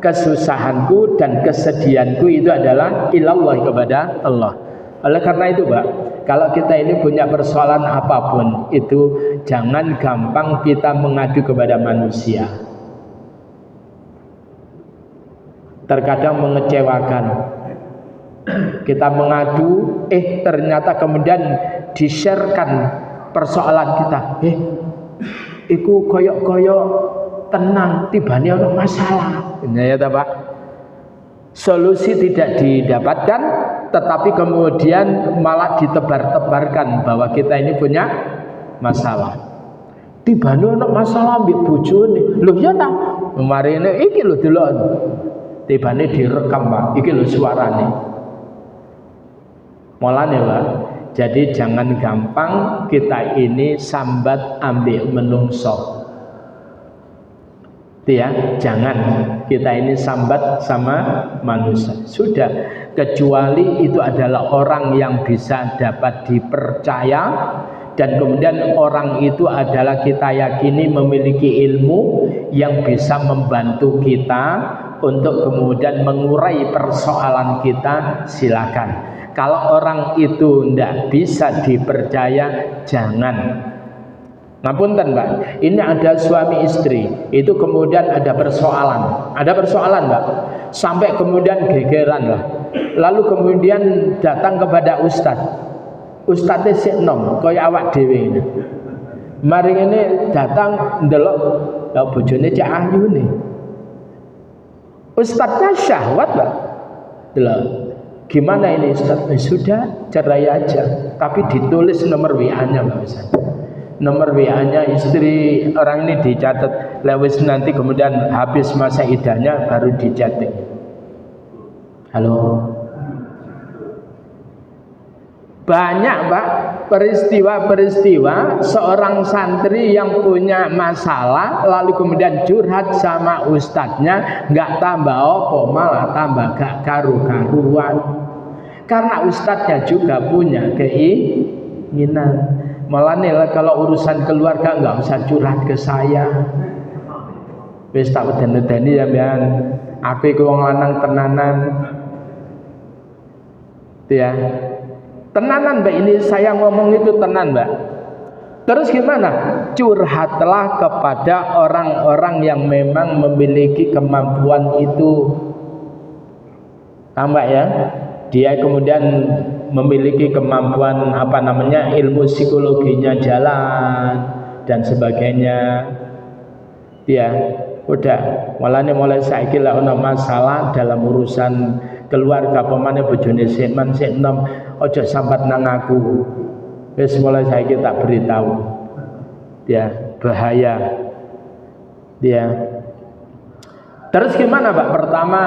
Speaker 1: kesusahanku dan kesedihanku itu adalah ilallah, kepada Allah. Oleh karena itu Pak, kalau kita ini punya persoalan apapun itu, jangan gampang kita mengadu kepada manusia. Terkadang mengecewakan, kita mengadu, ternyata kemudian di-sharekan persoalan kita, iku koyok-koyok tenang, tibane ono masalah. Ya Pak, solusi tidak didapatkan, tetapi kemudian malah ditebar-tebarkan bahwa kita ini punya masalah. Tibane ono masalah mbek bojone, lho ya ta, marine iki lho delok, tibane direkam Pak, iki lho suarane. Mulane Pak, jadi jangan gampang kita ini sambat ambek menungso. Ya, jangan kita ini sambat sama manusia. Sudah, kecuali itu adalah orang yang bisa dapat dipercaya, dan kemudian orang itu adalah kita yakini memiliki ilmu yang bisa membantu kita untuk kemudian mengurai persoalan kita, silakan. Kalau orang itu tidak bisa dipercaya, jangan. Ngapunten Pak, ini ada suami istri, itu kemudian ada persoalan Pak, sampai kemudian gegeran lah. Lalu kemudian datang kepada Ustadz sik nom, kaya awak dhewe ini. Mari ini datang ndelok, lha bojone cek ayu nih. Ustadznya syahwat Pak. Delok. Gimana ini Ustadz? Sudah, cerai aja, tapi ditulis nomor WA-nya Pak Ustadz. Nomor WA-nya istri orang ini dicatat, lewis nanti kemudian habis masa idahnya baru dicatat. Halo. Banyak Pak peristiwa seorang santri yang punya masalah lalu kemudian curhat sama ustadznya, nggak tambah apa, malah tambah gak karu-karuan. Karena ustadznya juga punya keinginan. Malah nih kalau urusan keluarga nggak usah curhat ke saya. Wis tak weden-wedeni ya mbekan. Aku iku wong lanang tenanan. Ya. Tenanan Mbak, ini saya ngomong itu tenan Mbak. Terus gimana? Curhatlah kepada orang-orang yang memang memiliki kemampuan itu. Tambah ya. Dia kemudian memiliki kemampuan ilmu psikologinya jalan dan sebagainya. Dia udah mulai saiki lah ono masalah dalam urusan keluarga pemane bojone seman sik enom aja sambat nang aku. Wis mulai saiki tak beritahu. Dia bahaya. Dia. Terus gimana Pak? Pertama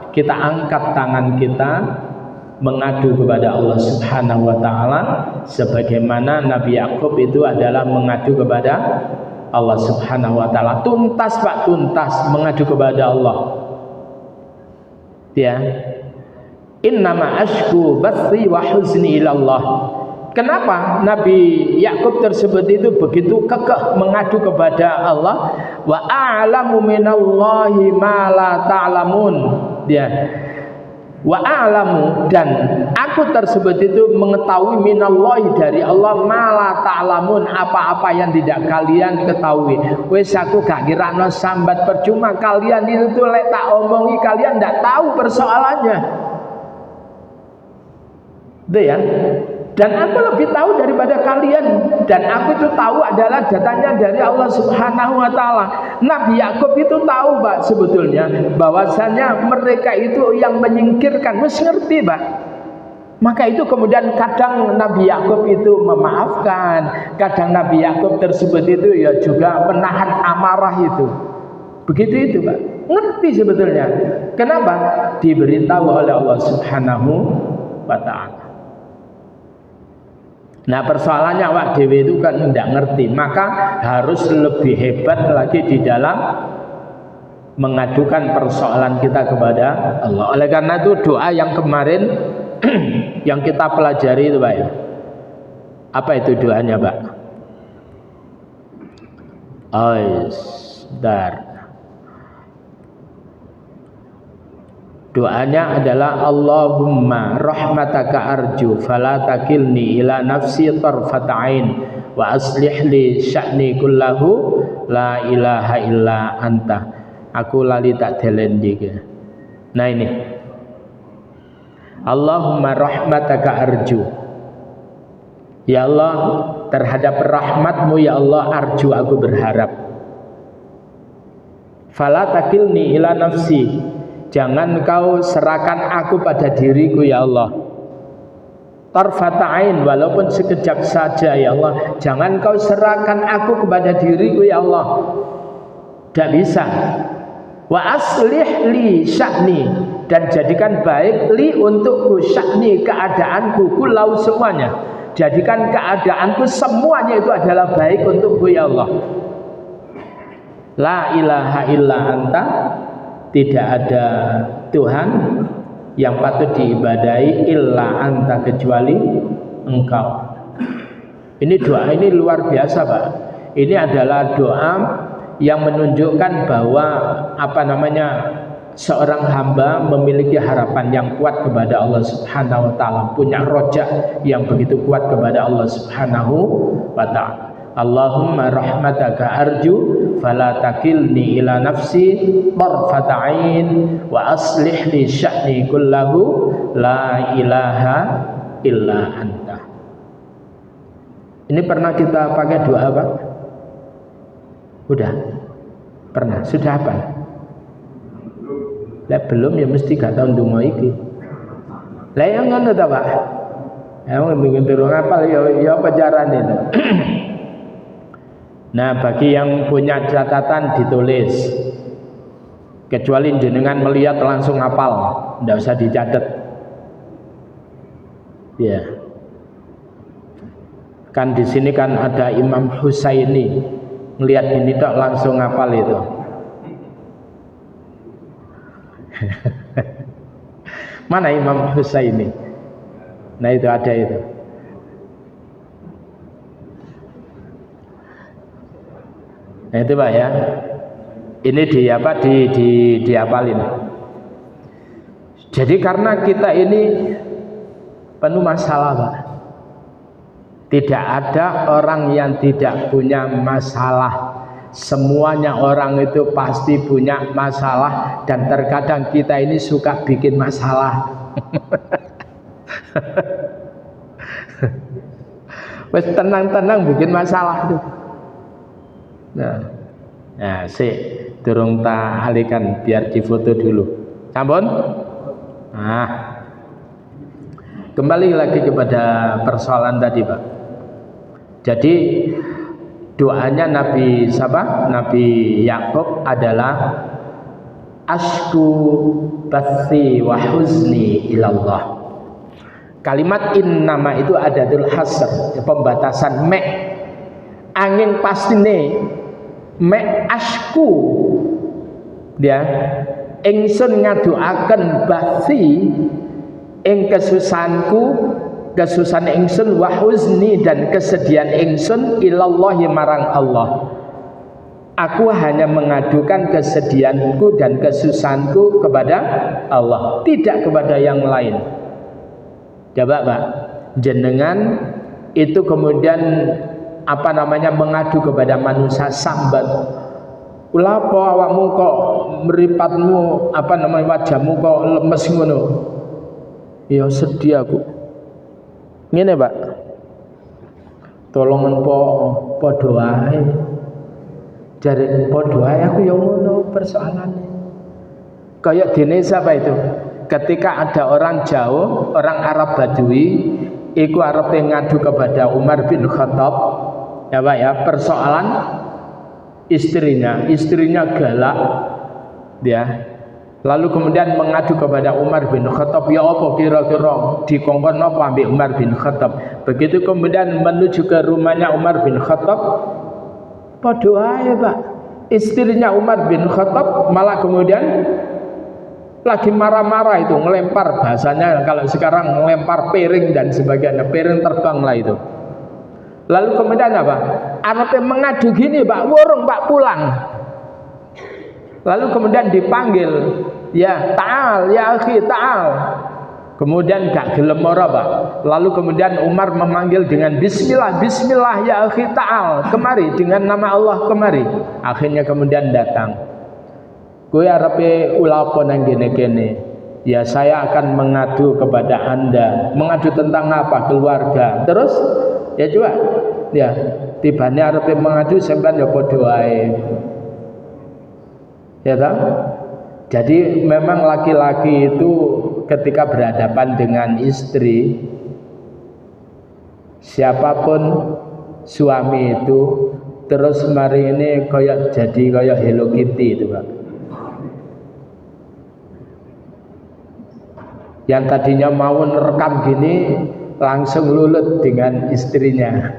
Speaker 1: kita angkat tangan kita mengadu kepada Allah Subhanahu wa taala sebagaimana Nabi Yakub itu adalah mengadu kepada Allah Subhanahu wa taala. Tuntas Pak, tuntas mengadu kepada Allah. Ya. Innama ashku bathi wa huzni ila Allah. Kenapa Nabi Yakub tersebut itu begitu kekeh mengadu kepada Allah? Wa a'lamu minallahi ma la ta'lamun. Dia wa a'lamu, dan aku tersebut itu mengetahui minallahi dari Allah ma la ta'lamun, apa-apa yang tidak kalian ketahui. Wes aku gak kirano sambat, percuma kalian itu tuh lek tak omongi kalian ndak tahu persoalannya. Itu ya. Dan aku lebih tahu daripada kalian, dan aku itu tahu adalah datanya dari Allah Subhanahu wa taala. Nabi Yakub itu tahu Pak sebetulnya bahwasanya mereka itu yang menyingkirkan, wis ngerti Pak. Maka itu kemudian kadang Nabi Yakub itu memaafkan, kadang Nabi Yakub tersebut itu ya juga menahan amarah itu. Begitu itu Pak. Ngerti sebetulnya. Kenapa? Diberitahu oleh Allah Subhanahu wa taala. Nah persoalannya awak dewe itu kan tidak ngerti, maka harus lebih hebat lagi di dalam mengadukan persoalan kita kepada Allah. Oleh karena itu doa yang kemarin yang kita pelajari itu Pak ya. Apa itu doanya Pak? Dar. Doanya adalah Allahumma rahmataka arju fala takilni ila nafsi tarfata'ain wa aslih li sya'ni kullahu la ilaha illa anta. Aku lali tak delendi. Nah ini Allahumma rahmataka arju, ya Allah, terhadap rahmatmu ya Allah arju, aku berharap. Fala takilni ila nafsi, jangan kau serahkan aku pada diriku ya Allah. Tarfata'ain, walaupun sekejap saja ya Allah, jangan kau serahkan aku kepada diriku ya Allah. Tidak bisa. Wa aslih li sya'ni, dan jadikan baik li untukku sya'ni, keadaanku, kulau semuanya. Jadikan keadaanku semuanya itu adalah baik untukku ya Allah. La ilaha illa anta, tidak ada Tuhan yang patut diibadahi illa anta, kecuali engkau. Ini doa ini luar biasa Pak. Ini adalah doa yang menunjukkan bahwa seorang hamba memiliki harapan yang kuat kepada Allah Subhanahu wa taala, punya rojak yang begitu kuat kepada Allah Subhanahu wa taala. Allahumma rahmataka arju fala takilni ila nafsi tarfata'ain wa aslih li sya'ni kullahu la ilaha illa anta. Ini pernah kita pakai doa Pak? Udah? Pernah? Sudah apa? Lah belum ya, mesti gak tau ndonga iki. Lah yang ngono ta Pak? Yang bingung turun apa ya apa carane itu? Nah, bagi yang punya catatan ditulis. Kecuali jenengan melihat langsung hafal, tidak usah dicatat. Ya. Kan di sini kan ada Imam Husaini, ngelihat ini tok langsung hafal itu. Mana Imam Husaini? Nah itu ada itu. Nah itu Pak ya. Ini dihafalin. Jadi karena kita ini penuh masalah Pak. Tidak ada orang yang tidak punya masalah. Semuanya orang itu pasti punya masalah, dan terkadang kita ini suka bikin masalah. Wes tenang-tenang bikin masalah tuh. Nah, Nah, durung tak alihkan biar difoto dulu. Sampun? Nah, kembali lagi kepada persoalan tadi, Pak. Jadi doanya Nabi Yakub adalah asku bathi wa huzni ilallah. Kalimat innama itu adatul hasr, pembatasan mek. Angin pastine mek asku dia ingsun ngaduaken bathi ing kesusahan ingsun wa huzni dan kesedihan ingsun ilallahi marang Allah. Aku hanya mengadukan kesedihanku dan kesusahanku kepada Allah, tidak kepada yang lain. Coba Pak, jenengan itu kemudian mengadu kepada manusia, sambat, ulapo awakmu kok meripatmu wajahmu kok lemes ngono. Ya sedih aku. Ngene Pak, tolongan padha wae. Jare padha wae aku ya ngono persoalane. Kayak dene siapa itu? Ketika ada orang jauh, orang Arab Badui, iku arep ngadu kepada Umar bin Khattab, ya Pak ya, persoalan istrinya galak, ya. Lalu kemudian mengadu kepada Umar bin Khattab, ya apa kira-kira dikongkon apa ambek Umar bin Khattab. Begitu kemudian menuju ke rumahnya Umar bin Khattab, padha wae Pak. Istrinya Umar bin Khattab malah kemudian lagi marah-marah itu, ngelempar, bahasanya kalau sekarang ngelempar piring dan sebagainya, piring terbang lah itu. Lalu kemudian apa? Arabnya mengadu gini Pak, wurung Pak pulang. Lalu kemudian dipanggil, ya ta'al, ya akhi ta'al. Kemudian gak gelem ora Pak. Lalu kemudian Umar memanggil dengan bismillah, bismillah ya akhi ta'al, kemari, dengan nama Allah kemari. Akhirnya kemudian datang. Kowe arepe ulapo nang kene-kene. Ya saya akan mengadu kepada Anda. Mengadu tentang apa? Keluarga. Terus ya coba, ya tibane arepe mengadu sampean ya padha wae. Ya tak? Jadi memang laki-laki itu ketika berhadapan dengan istri, siapapun suami itu, terus mari ini jadi kayak Hello Kitty itu Pak. Yang tadinya mau nerekam gini langsung lulut dengan istrinya.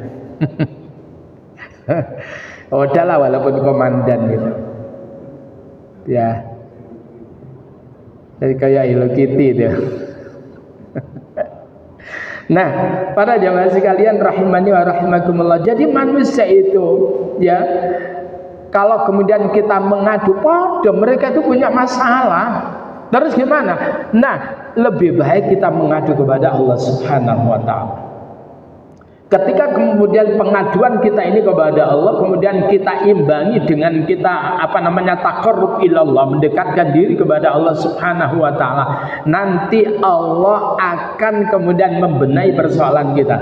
Speaker 1: Udahlah walaupun komandan gitu. Ya, jadi kayak Hello Kitty itu. Nah, para jamaah sekalian rahimani wa rahimakumullah. Jadi manusia itu ya, kalau kemudian kita mengadu, mereka itu punya masalah. Terus gimana? Nah, lebih baik kita mengadu kepada Allah Subhanahu wa taala. Ketika kemudian pengaduan kita ini kepada Allah, kemudian kita imbangi dengan kita taqarrub ilallah, mendekatkan diri kepada Allah Subhanahu wa taala, nanti Allah akan kemudian membenahi persoalan kita.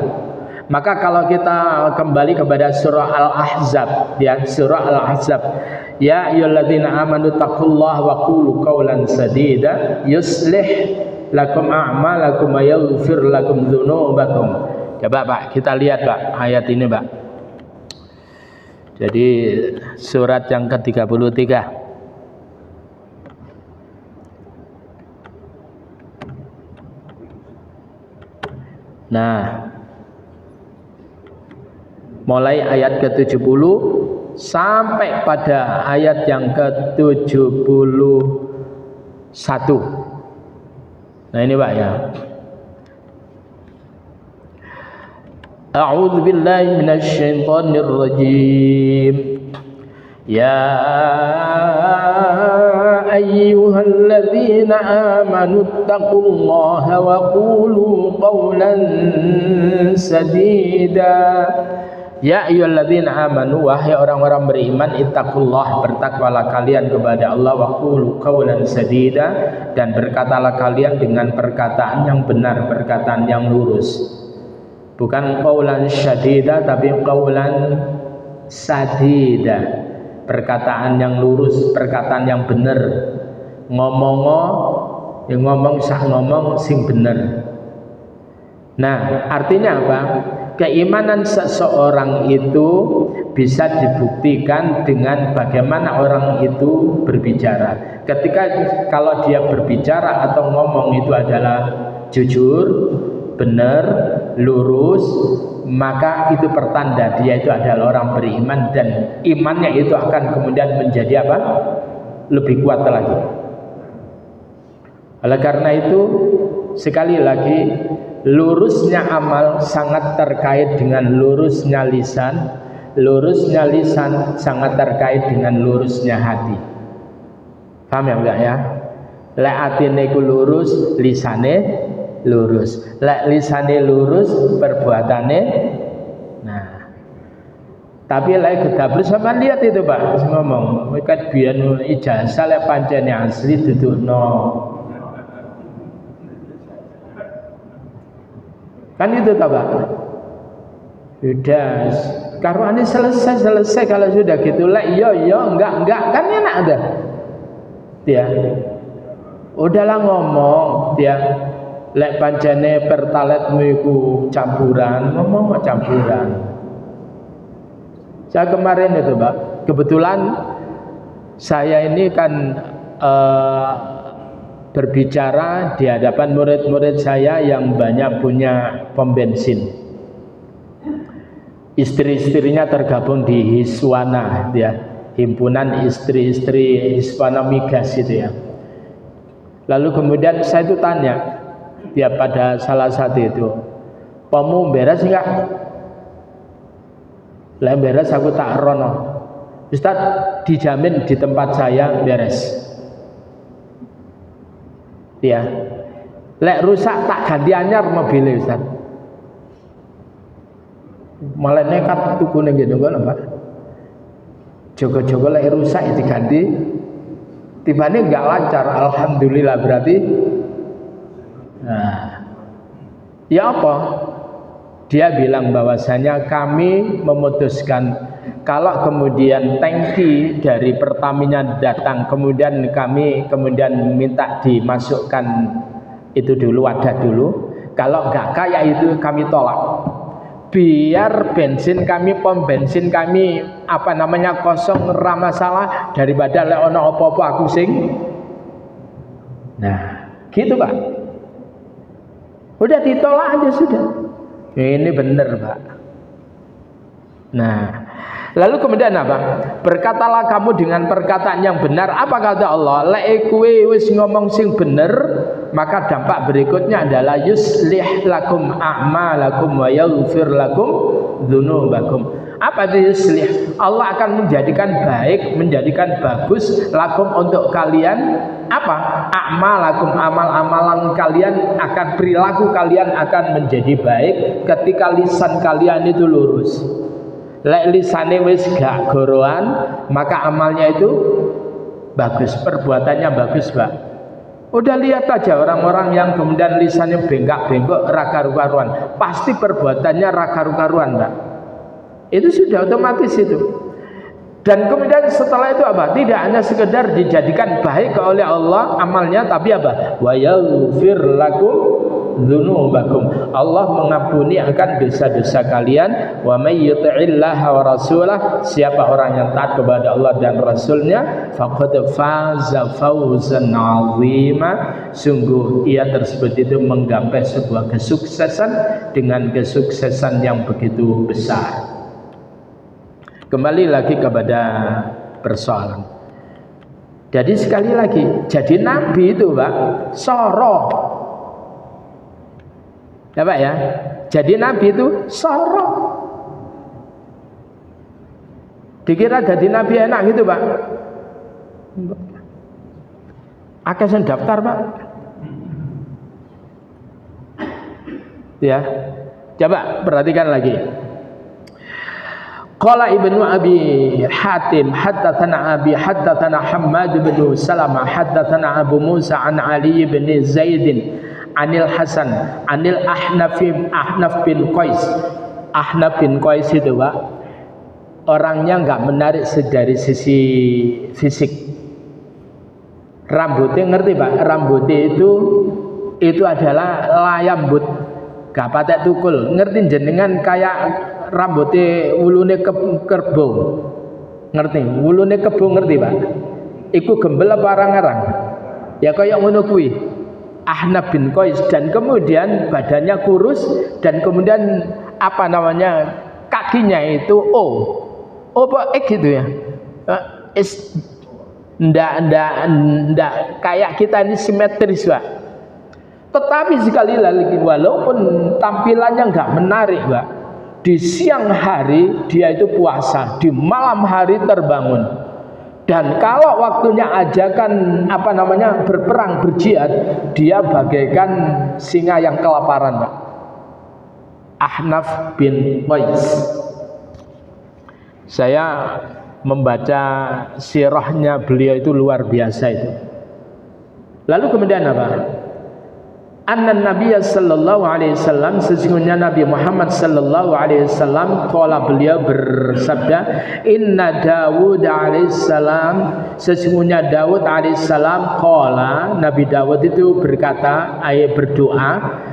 Speaker 1: Maka kalau kita kembali kepada surah Al-Ahzab, ya, surah Al-Ahzab, ya ayyuhalladzina amanu taqullaha wa qulu qawlan sadida yuslih lakum a'malakum wa yaghfir lakum dzunubakum. Coba Pak, kita lihat Pak ayat ini Pak. Jadi surat yang ke-33. Nah, mulai ayat ke-70 sampai pada ayat yang ke-71. Nah ini Pak ya. A'udzu billahi minasy syaithanir rajim. Ya ayyuhalladzina amanu taqullaha wa qulu qawlan sadida. Ya ayyuhalladzina amanu, wahai orang-orang beriman, ittaqullah, bertakwalah kalian kepada Allah, wa qulu qawlan sadida, dan berkatalah kalian dengan perkataan yang benar, perkataan yang lurus. Bukan qawlan syadida tapi qawlan sadida. perkataan yang lurus, perkataan yang benar. Ngomong sah ngomong sing bener. Nah, artinya apa? Keimanan seseorang itu bisa dibuktikan dengan bagaimana orang itu berbicara. Ketika kalau dia berbicara atau ngomong itu adalah jujur, benar, lurus, maka itu pertanda dia itu adalah orang beriman, dan imannya itu akan kemudian menjadi apa? Lebih kuat lagi. Oleh karena itu, sekali lagi, lurusnya amal sangat terkait dengan lurusnya lisan. Lurusnya lisan sangat terkait dengan lurusnya hati. Paham ya enggak ya? Lek atine ku lurus, lisane lurus. Lek lisane lurus, perbuatane. Nah, tapi lek gedabres sama lihat itu Pak, ngomong, "Kat biyen ijazah lek pancene asli dudukno." Kan itu tak Pak? Sudah, karuannya selesai kalau sudah gitu. Lek enggak kan enak ada. Dia udahlah ngomong dia, lek pancene pertaletmu iku campuran, ngomong kok campuran. Saya kemarin itu Pak, kebetulan saya ini kan berbicara di hadapan murid-murid saya yang banyak punya pom bensin. Istri-istrinya tergabung di Hiswana, ya, himpunan istri-istri Hiswana Migas itu ya. Lalu kemudian saya itu tanya dia pada salah satu itu, "Pommu beres enggak?" "Lah beres aku tak rono." "Ustaz, dijamin di tempat saya beres." Ya, lek rusak tak ganti anyar mobilnya Ustaz. Malah nekat tuku ning ngene ngono Pak. Jogo-jogo lek rusak diganti, tibane enggak lancar, alhamdulillah berarti. Nah, ya apa? Dia bilang bahwasanya kami memutuskan kalau kemudian tangki dari Pertamina datang, kemudian kami minta dimasukkan itu dulu, wadah dulu. Kalau enggak kayak itu kami tolak. Biar bensin kami, pom bensin kami kosong, ora masalah, daripada lek ono apa-apa aku sing. Nah, gitu Pak. Udah ditolak aja sudah. Ini benar Pak. Nah, lalu kemudian apa? Berkatalah kamu dengan perkataan yang benar. Apa kata Allah? Lek kowe wis ngomong sing bener, maka dampak berikutnya adalah yuslih lakum a'malakum wa yaghfir lakum dzunubakum. Apa itu yuslih? Allah akan menjadikan baik, menjadikan bagus lakum untuk kalian apa? A'malakum, amal-amalan kalian akan, perilaku kalian akan menjadi baik ketika lisan kalian itu lurus. Lek lisane wis gak goroan, maka amalnya itu bagus, perbuatannya bagus Pak. Udah lihat aja orang-orang yang kemudian lisannya bengkak-bengkok, rakaru-karuan, pasti perbuatannya rakaru-karuan Pak. Itu sudah otomatis itu. Dan kemudian setelah itu apa? Tidak hanya sekedar dijadikan baik oleh Allah amalnya, tapi apa? Wa yaghfir lakum dzunubakum. Allah mengampuni akan dosa-dosa kalian. Wa may yuti'illaha wa rasulah, siapa orang yang taat kepada Allah dan Rasulnya, faqad faza fawzan 'azima, sungguh ia tersebut itu menggapai sebuah kesuksesan dengan kesuksesan yang begitu besar. Kembali lagi kepada persoalan. Jadi sekali lagi, jadi nabi itu Pak soro. Ya Pak ya, jadi nabi itu soro. Dikira jadi nabi enak gitu Pak. Akeh sing daftar Pak. Ya, coba perhatikan lagi. Qala Ibnu Abi Hatim haddatsana Hammad bin Salamah haddatsana Abu Musa an Ali bin Zaid anil Hasan anil Ahnaf bin Qais. Ahnaf bin Qais itu Pak orangnya nggak menarik dari sisi fisik. Rambutnya ngerti Pak? Rambutnya itu adalah layambut, gak patek tukul. Ngerti jenengan kayak rambutnya wulune kerbau. Ngerti? Wulune kebo ngerti Pak? Iku gembel apa arang-arang? Ya kayak ngono kuwi. Ahnaf bin Qais, dan kemudian badannya kurus, dan kemudian apa namanya, kakinya itu apa gitu ya, ndak kayak kita ini simetris Pak. Tetapi sekali lagi walaupun tampilannya nggak menarik Pak, di siang hari dia itu puasa, di malam hari terbangun. Dan kalau waktunya ajakan apa namanya berperang berjihad, dia bagaikan singa yang kelaparan Pak. Ahnaf bin Qais. Saya membaca sirahnya beliau itu luar biasa itu. Lalu kemudian apa? Anna Nabiya sallallahu alaihi wasallam, sesungguhnya Nabi Muhammad sallallahu alaihi wasallam, qala, beliau bersabda, inna Dawud alaihi salam, sesungguhnya Dawud alaihi salam, qala, Nabi Dawud itu berkata, berdoa,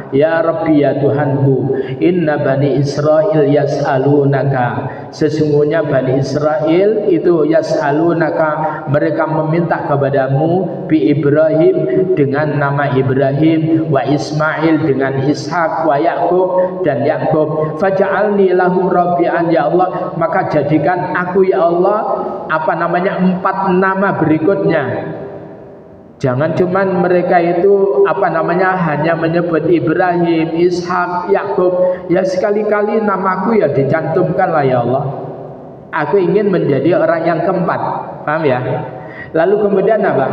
Speaker 1: ya Rabbi, ya Tuhanku, inna Bani Israel yas'alunaka, sesungguhnya Bani Israel itu yas'alunaka, mereka meminta kepadamu, bi Ibrahim, dengan nama Ibrahim, wa Ismail, dengan Ishak, wa Yakub, dan Yakub, faja'alni lahum rabbi'an, ya Allah, maka jadikan aku ya Allah apa namanya 4 nama berikutnya. Jangan cuman mereka itu apa namanya hanya menyebut Ibrahim, Ishak, Yakub, ya sekali-kali namaku ya dicantumkan lah ya Allah. Aku ingin menjadi orang yang keempat, paham ya? Lalu kemudian apa?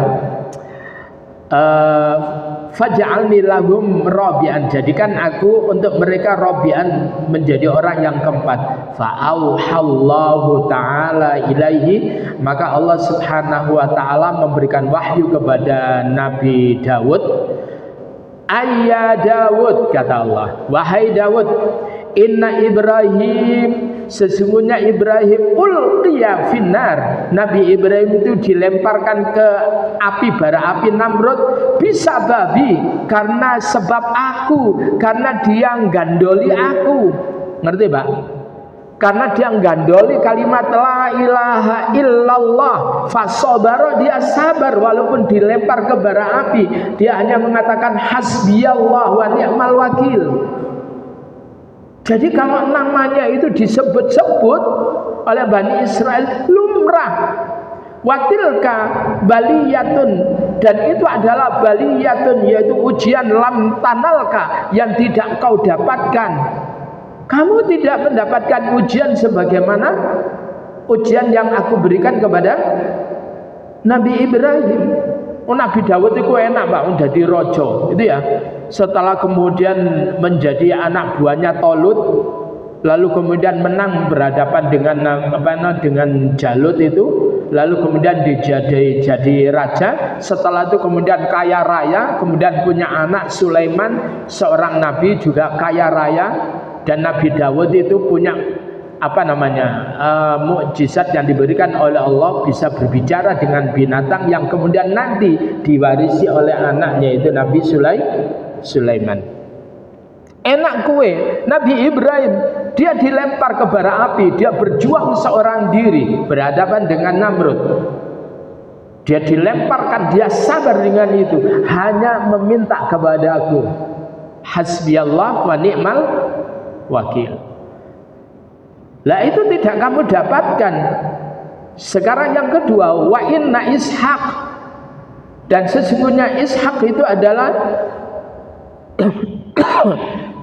Speaker 1: Faj'alni lahum rabi'an, jadikan aku untuk mereka rabi'an, menjadi orang yang keempat. Fa'auhallahu ta'ala ilaihi, maka Allah subhanahu wa ta'ala memberikan wahyu kepada Nabi Dawud. Ayya Dawud, kata Allah, wahai Dawud, inna Ibrahim, sesungguhnya Ibrahim ulqiya finnar, Nabi Ibrahim itu dilemparkan ke api, bara api Namrud, bisa babi, karena sebab aku, karena dia gandoli aku. Ngerti Pak? Karena dia gandoli kalimat la ilaha illallah, fasobaro, dia sabar walaupun dilempar ke bara api, dia hanya mengatakan hasbiyallah wa ni'mal wakil. Jadi kalau namanya itu disebut-sebut oleh Bani Israel lumrah. Watilka baliyatun, dan itu adalah baliyatun, yaitu ujian lam tanalka, yang tidak kau dapatkan. Kamu tidak mendapatkan ujian sebagaimana ujian yang aku berikan kepada Nabi Ibrahim. Nabi Dawud itu enak Pak, udah di rojo itu ya. Setelah kemudian menjadi anak buahnya Tolut, lalu kemudian menang berhadapan dengan Jalut itu, lalu kemudian jadi raja. Setelah itu kemudian kaya raya, kemudian punya anak Sulaiman, seorang nabi juga kaya raya. Dan Nabi Dawud itu punya mukjizat yang diberikan oleh Allah, bisa berbicara dengan binatang yang kemudian nanti diwarisi oleh anaknya itu Nabi Sulaiman. Enak kue Nabi Ibrahim, dia dilempar ke bara api, dia berjuang seorang diri berhadapan dengan Namrud. Dia dilemparkan, dia sabar dengan itu, hanya meminta kepada aku, hasbiyallah wa ni'mal wakil. Lah itu tidak kamu dapatkan. Sekarang yang kedua, wa inna Ishak, dan sesungguhnya Ishak itu adalah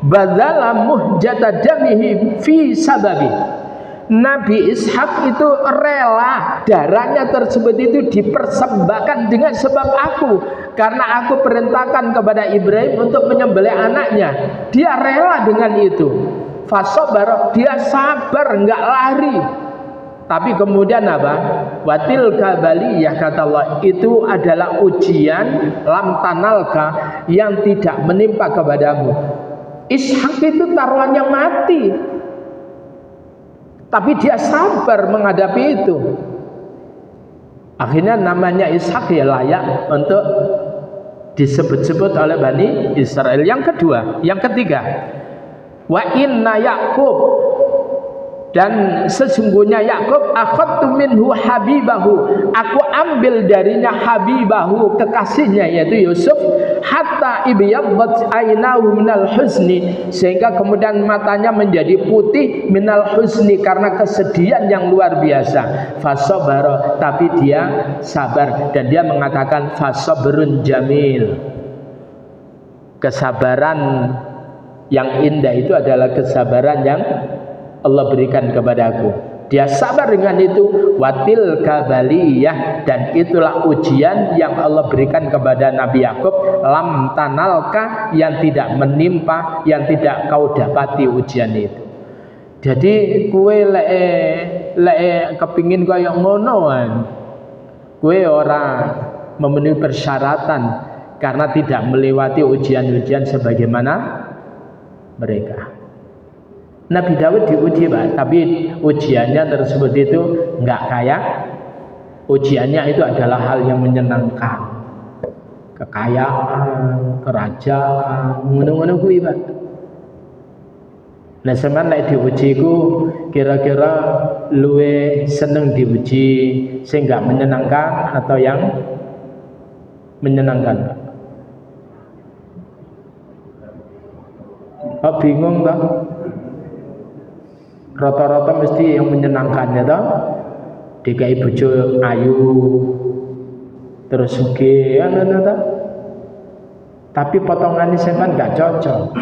Speaker 1: badala muhjata damihi fi sababi. Nabi Ishak itu rela darahnya tersebut itu dipersembahkan dengan sebab aku, karena aku perintahkan kepada Ibrahim untuk menyembelih anaknya. Dia rela dengan itu. Fasobar, dia sabar, enggak lari. Tapi kemudian apa? Watil kabaliyah, kata Allah, itu adalah ujian lam tanalka, yang tidak menimpa kepadamu. Ishak itu taruhannya mati. tapi dia sabar menghadapi itu. Akhirnya namanya Ishak ya layak untuk disebut-sebut oleh Bani Israel. Yang kedua, yang ketiga, wa inna Yaqub, dan sesungguhnya Yakub akhadtu minhu habibahu, aku ambil darinya habibahu, kekasihnya yaitu Yusuf, hatta ibyaddat ainahu minal husni, sehingga kemudian matanya menjadi putih minal husni karena kesedihan yang luar biasa. Fasabara, tapi dia sabar, dan dia mengatakan fasabrun jamil, kesabaran yang indah itu adalah kesabaran yang Allah berikan kepadaku. Dia sabar dengan itu. Watil kabaliyah, dan itulah ujian yang Allah berikan kepada Nabi Yakub. Lam tanalka, yang tidak menimpa, yang tidak kau dapati ujian itu. Jadi kue lek kepingin kaya ngonoan, kue ora memenuhi persyaratan karena tidak melewati ujian-ujian sebagaimana mereka. Nabi Daud diuji, Pak, tapi ujiannya tersebut itu enggak kayak ujiannya itu adalah hal yang menyenangkan, kekayaan, kerajaan, ngono-ngono kuwi, Pak. Nah, sampeyan nek diuji ku kira-kira luwe seneng diuji sing enggak menyenangkan atau yang menyenangkan, Pak? Oh, bingung, Pak. Rata-rata mesti yang menyenangkan ya toh. DKI bojo ayu terus sugih ya toh. Tapi potongannya sampean enggak cocok.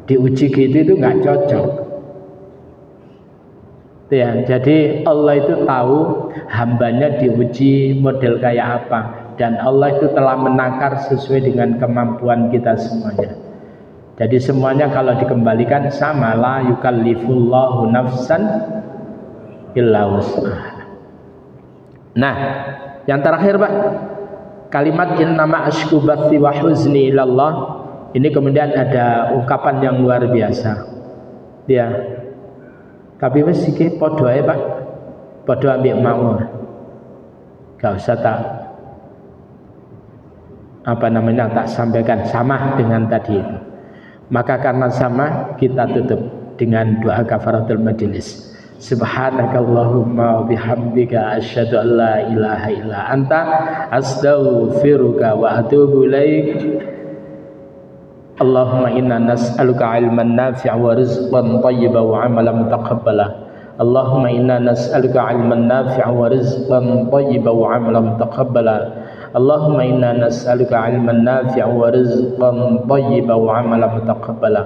Speaker 1: Diuji gitu itu enggak cocok. Ya, jadi Allah itu tahu hambanya diuji model kayak apa, dan Allah itu telah menakar sesuai dengan kemampuan kita semuanya. Jadi semuanya kalau dikembalikan sama, la yukallifullahu nafsan illa wus'aha. Nah, yang terakhir, Pak, kalimat innama asyku bathi wa huzni ilallah, ini kemudian ada ungkapan yang luar biasa. Ya. Tapi wis iki padha ae, Pak. Padha ambek mawon. Gak usah tak sampaikan, sama dengan tadi itu. Maka karena sama, kita tutup dengan doa kafaratul majlis. Subhanakallahumma wa bihamdika asyhadu an la ilaha illa anta astaghfiruka wa atubu ilaik. Allahumma inna nas'aluka ilman nafi'a wa rizqan thayyiban wa 'amalan mutaqabbala. Allahumma inna nas'aluka ilman nafi'a wa rizqan thayyiban wa 'amalan mutaqabbala. Allahumma inna nas'aluka ilman nafi'a wa rizqan thayyiban wa 'amalan mutaqabbala.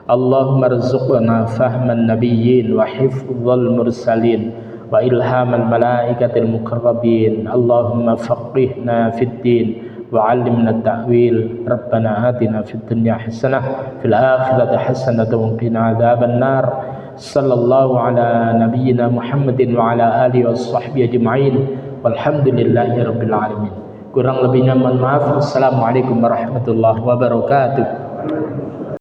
Speaker 1: Allahumma arzuqna fahman nabiyyin wa hifdzal mursalin wa ilhamal malaikatil muqarrabin. Allahumma faqihna fid din wa 'allimna at-ta'wil. Rabbana atina fid dunya hasanah fil akhirati hasanah wa qina adzaban nar. Sallallahu ala nabiyyina Muhammadin wa ala alihi washabbihi ajma'in. Walhamdulillahi rabbil alamin. Kurang lebihnya mohon maaf. Assalamualaikum warahmatullahi wabarakatuh.